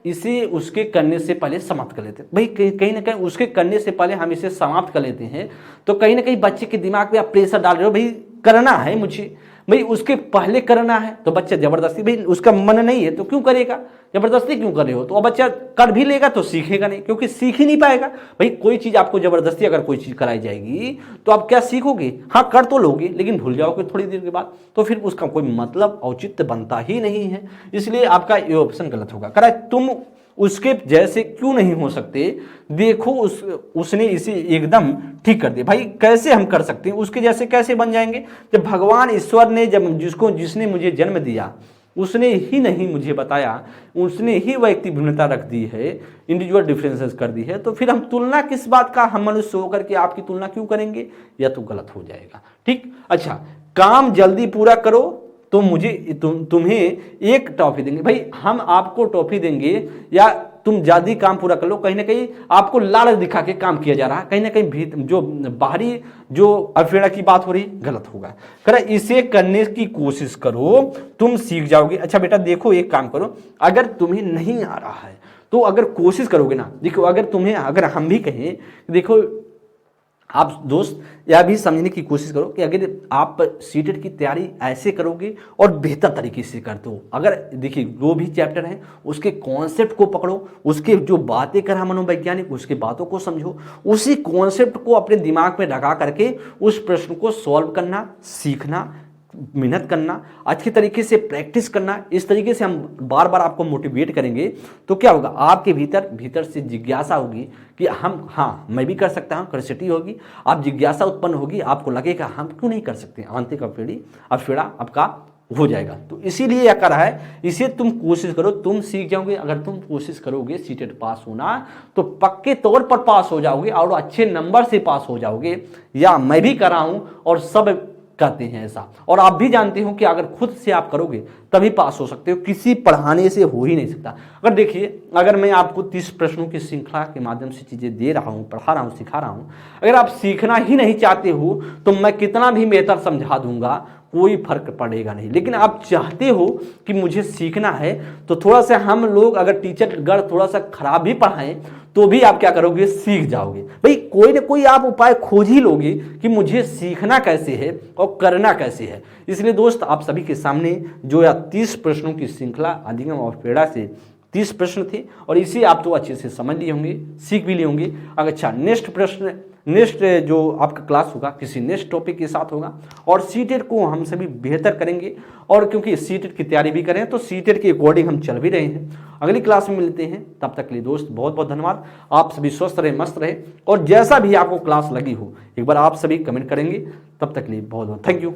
इसे उसके करने से पहले समाप्त कर लेते हैं। भाई कहीं ना कहीं उसके करने से पहले हम इसे समाप्त कर लेते हैं, तो कहीं ना कहीं बच्चे के दिमाग में आप प्रेशर डाल रहे हो, भाई करना है मुझे, भाई उसके पहले करना है। तो बच्चा जबरदस्ती, भाई उसका मन नहीं है तो क्यों करेगा, जबरदस्ती क्यों कर रहे हो? तो अब बच्चा कर भी लेगा तो सीखेगा नहीं, क्योंकि सीख ही नहीं पाएगा। भाई कोई चीज आपको जबरदस्ती अगर कोई चीज कराई जाएगी तो आप क्या सीखोगे? हाँ कर तो लोगे लेकिन भूल जाओगे थोड़ी देर के बाद, तो फिर उसका कोई मतलब औचित्य बनता ही नहीं है। इसलिए आपका ये ऑप्शन गलत होगा। करा तुम उसके जैसे क्यों नहीं हो सकते, देखो उसने इसे एकदम ठीक कर दिया। भाई कैसे हम कर सकते हैं, उसके जैसे कैसे बन जाएंगे? जब भगवान ईश्वर ने जिसने मुझे जन्म दिया उसने ही नहीं मुझे बताया, उसने ही व्यक्ति भिन्नता रख दी है, इंडिविजुअल डिफरेंसेस कर दी है, तो फिर हम तुलना किस बात का, हम मनुष्य होकर के आपकी तुलना क्यों करेंगे? या तो गलत हो जाएगा। ठीक। अच्छा काम जल्दी पूरा करो तो तुम्हें एक टॉफी देंगे। भाई हम आपको टॉफी देंगे या तुम ज्यादा काम पूरा कर लो, कहीं ना कहीं आपको लालच दिखा के काम किया जा रहा है, कहीं ना कहीं जो बाहरी जो अफेड़ा की बात हो रही गलत होगा। करा इसे करने की कोशिश करो, तुम सीख जाओगे। अच्छा बेटा देखो एक काम करो, अगर तुम्हें नहीं आ रहा है तो अगर कोशिश करोगे ना, देखो अगर हम भी कहें, देखो आप दोस्त यह भी समझने की कोशिश करो कि अगर आप सीटेट की तैयारी ऐसे करोगे और बेहतर तरीके से कर दो, अगर देखिए जो भी चैप्टर है उसके कॉन्सेप्ट को पकड़ो, उसके जो बातें कर रहा मनोवैज्ञानिक उसके बातों को समझो, उसी कॉन्सेप्ट को अपने दिमाग में लगा करके उस प्रश्न को सॉल्व करना सीखना, मेहनत करना, अच्छी तरीके से प्रैक्टिस करना। इस तरीके से हम बार बार आपको मोटिवेट करेंगे तो क्या होगा, आपके भीतर से जिज्ञासा होगी कि मैं भी कर सकता हूँ, क्यूरियोसिटी होगी, आप जिज्ञासा उत्पन्न होगी, आपको लगेगा हम क्यों नहीं कर सकते, आंतरिक अफेड़ा आपका हो जाएगा। तो इसीलिए यह कर रहा है, इसे तुम कोशिश करो, तुम सीख जाओगे। अगर तुम कोशिश करोगे सीटेट पास होना तो पक्के तौर पर पास हो जाओगे और अच्छे नंबर से पास हो जाओगे। या मैं भी कर रहा हूं और सब कहते हैं ऐसा, और आप भी जानते हो कि अगर खुद से आप करोगे तभी पास हो सकते हो, किसी पढ़ाने से हो ही नहीं सकता। अगर देखिए, अगर मैं आपको 30 प्रश्नों की श्रृंखला के माध्यम से चीजें दे रहा हूं, पढ़ा रहा हूं, सिखा रहा हूं, अगर आप सीखना ही नहीं चाहते हो तो मैं कितना भी बेहतर समझा दूंगा कोई फर्क पड़ेगा नहीं। लेकिन आप चाहते हो कि मुझे सीखना है तो थोड़ा सा हम लोग अगर टीचर गढ़ थोड़ा सा खराब भी पढ़ाएं तो भी आप क्या करोगे, सीख जाओगे। भाई कोई ना कोई आप उपाय खोज ही लोगे कि मुझे सीखना कैसे है और करना कैसे है। इसलिए दोस्त आप सभी के सामने जो या 30 प्रश्नों की श्रृंखला अधिगम और पेड़ा से 30 प्रश्न थे और इसे आप तो अच्छे से समझ लिए होंगे, सीख भी लिए होंगे। अच्छा नेक्स्ट जो आपका क्लास होगा किसी नेक्स्ट टॉपिक के साथ होगा और सीटेट को हम सभी बेहतर करेंगे। और क्योंकि सीटेट की तैयारी भी करें तो सीटेट के अकॉर्डिंग हम चल भी रहे हैं। अगली क्लास में मिलते हैं, तब तक के लिए दोस्त बहुत बहुत धन्यवाद। आप सभी स्वस्थ रहे, मस्त रहे, और जैसा भी आपको क्लास लगी हो एक बार आप सभी कमेंट करेंगे। तब तक के लिए बहुत बहुत थैंक यू।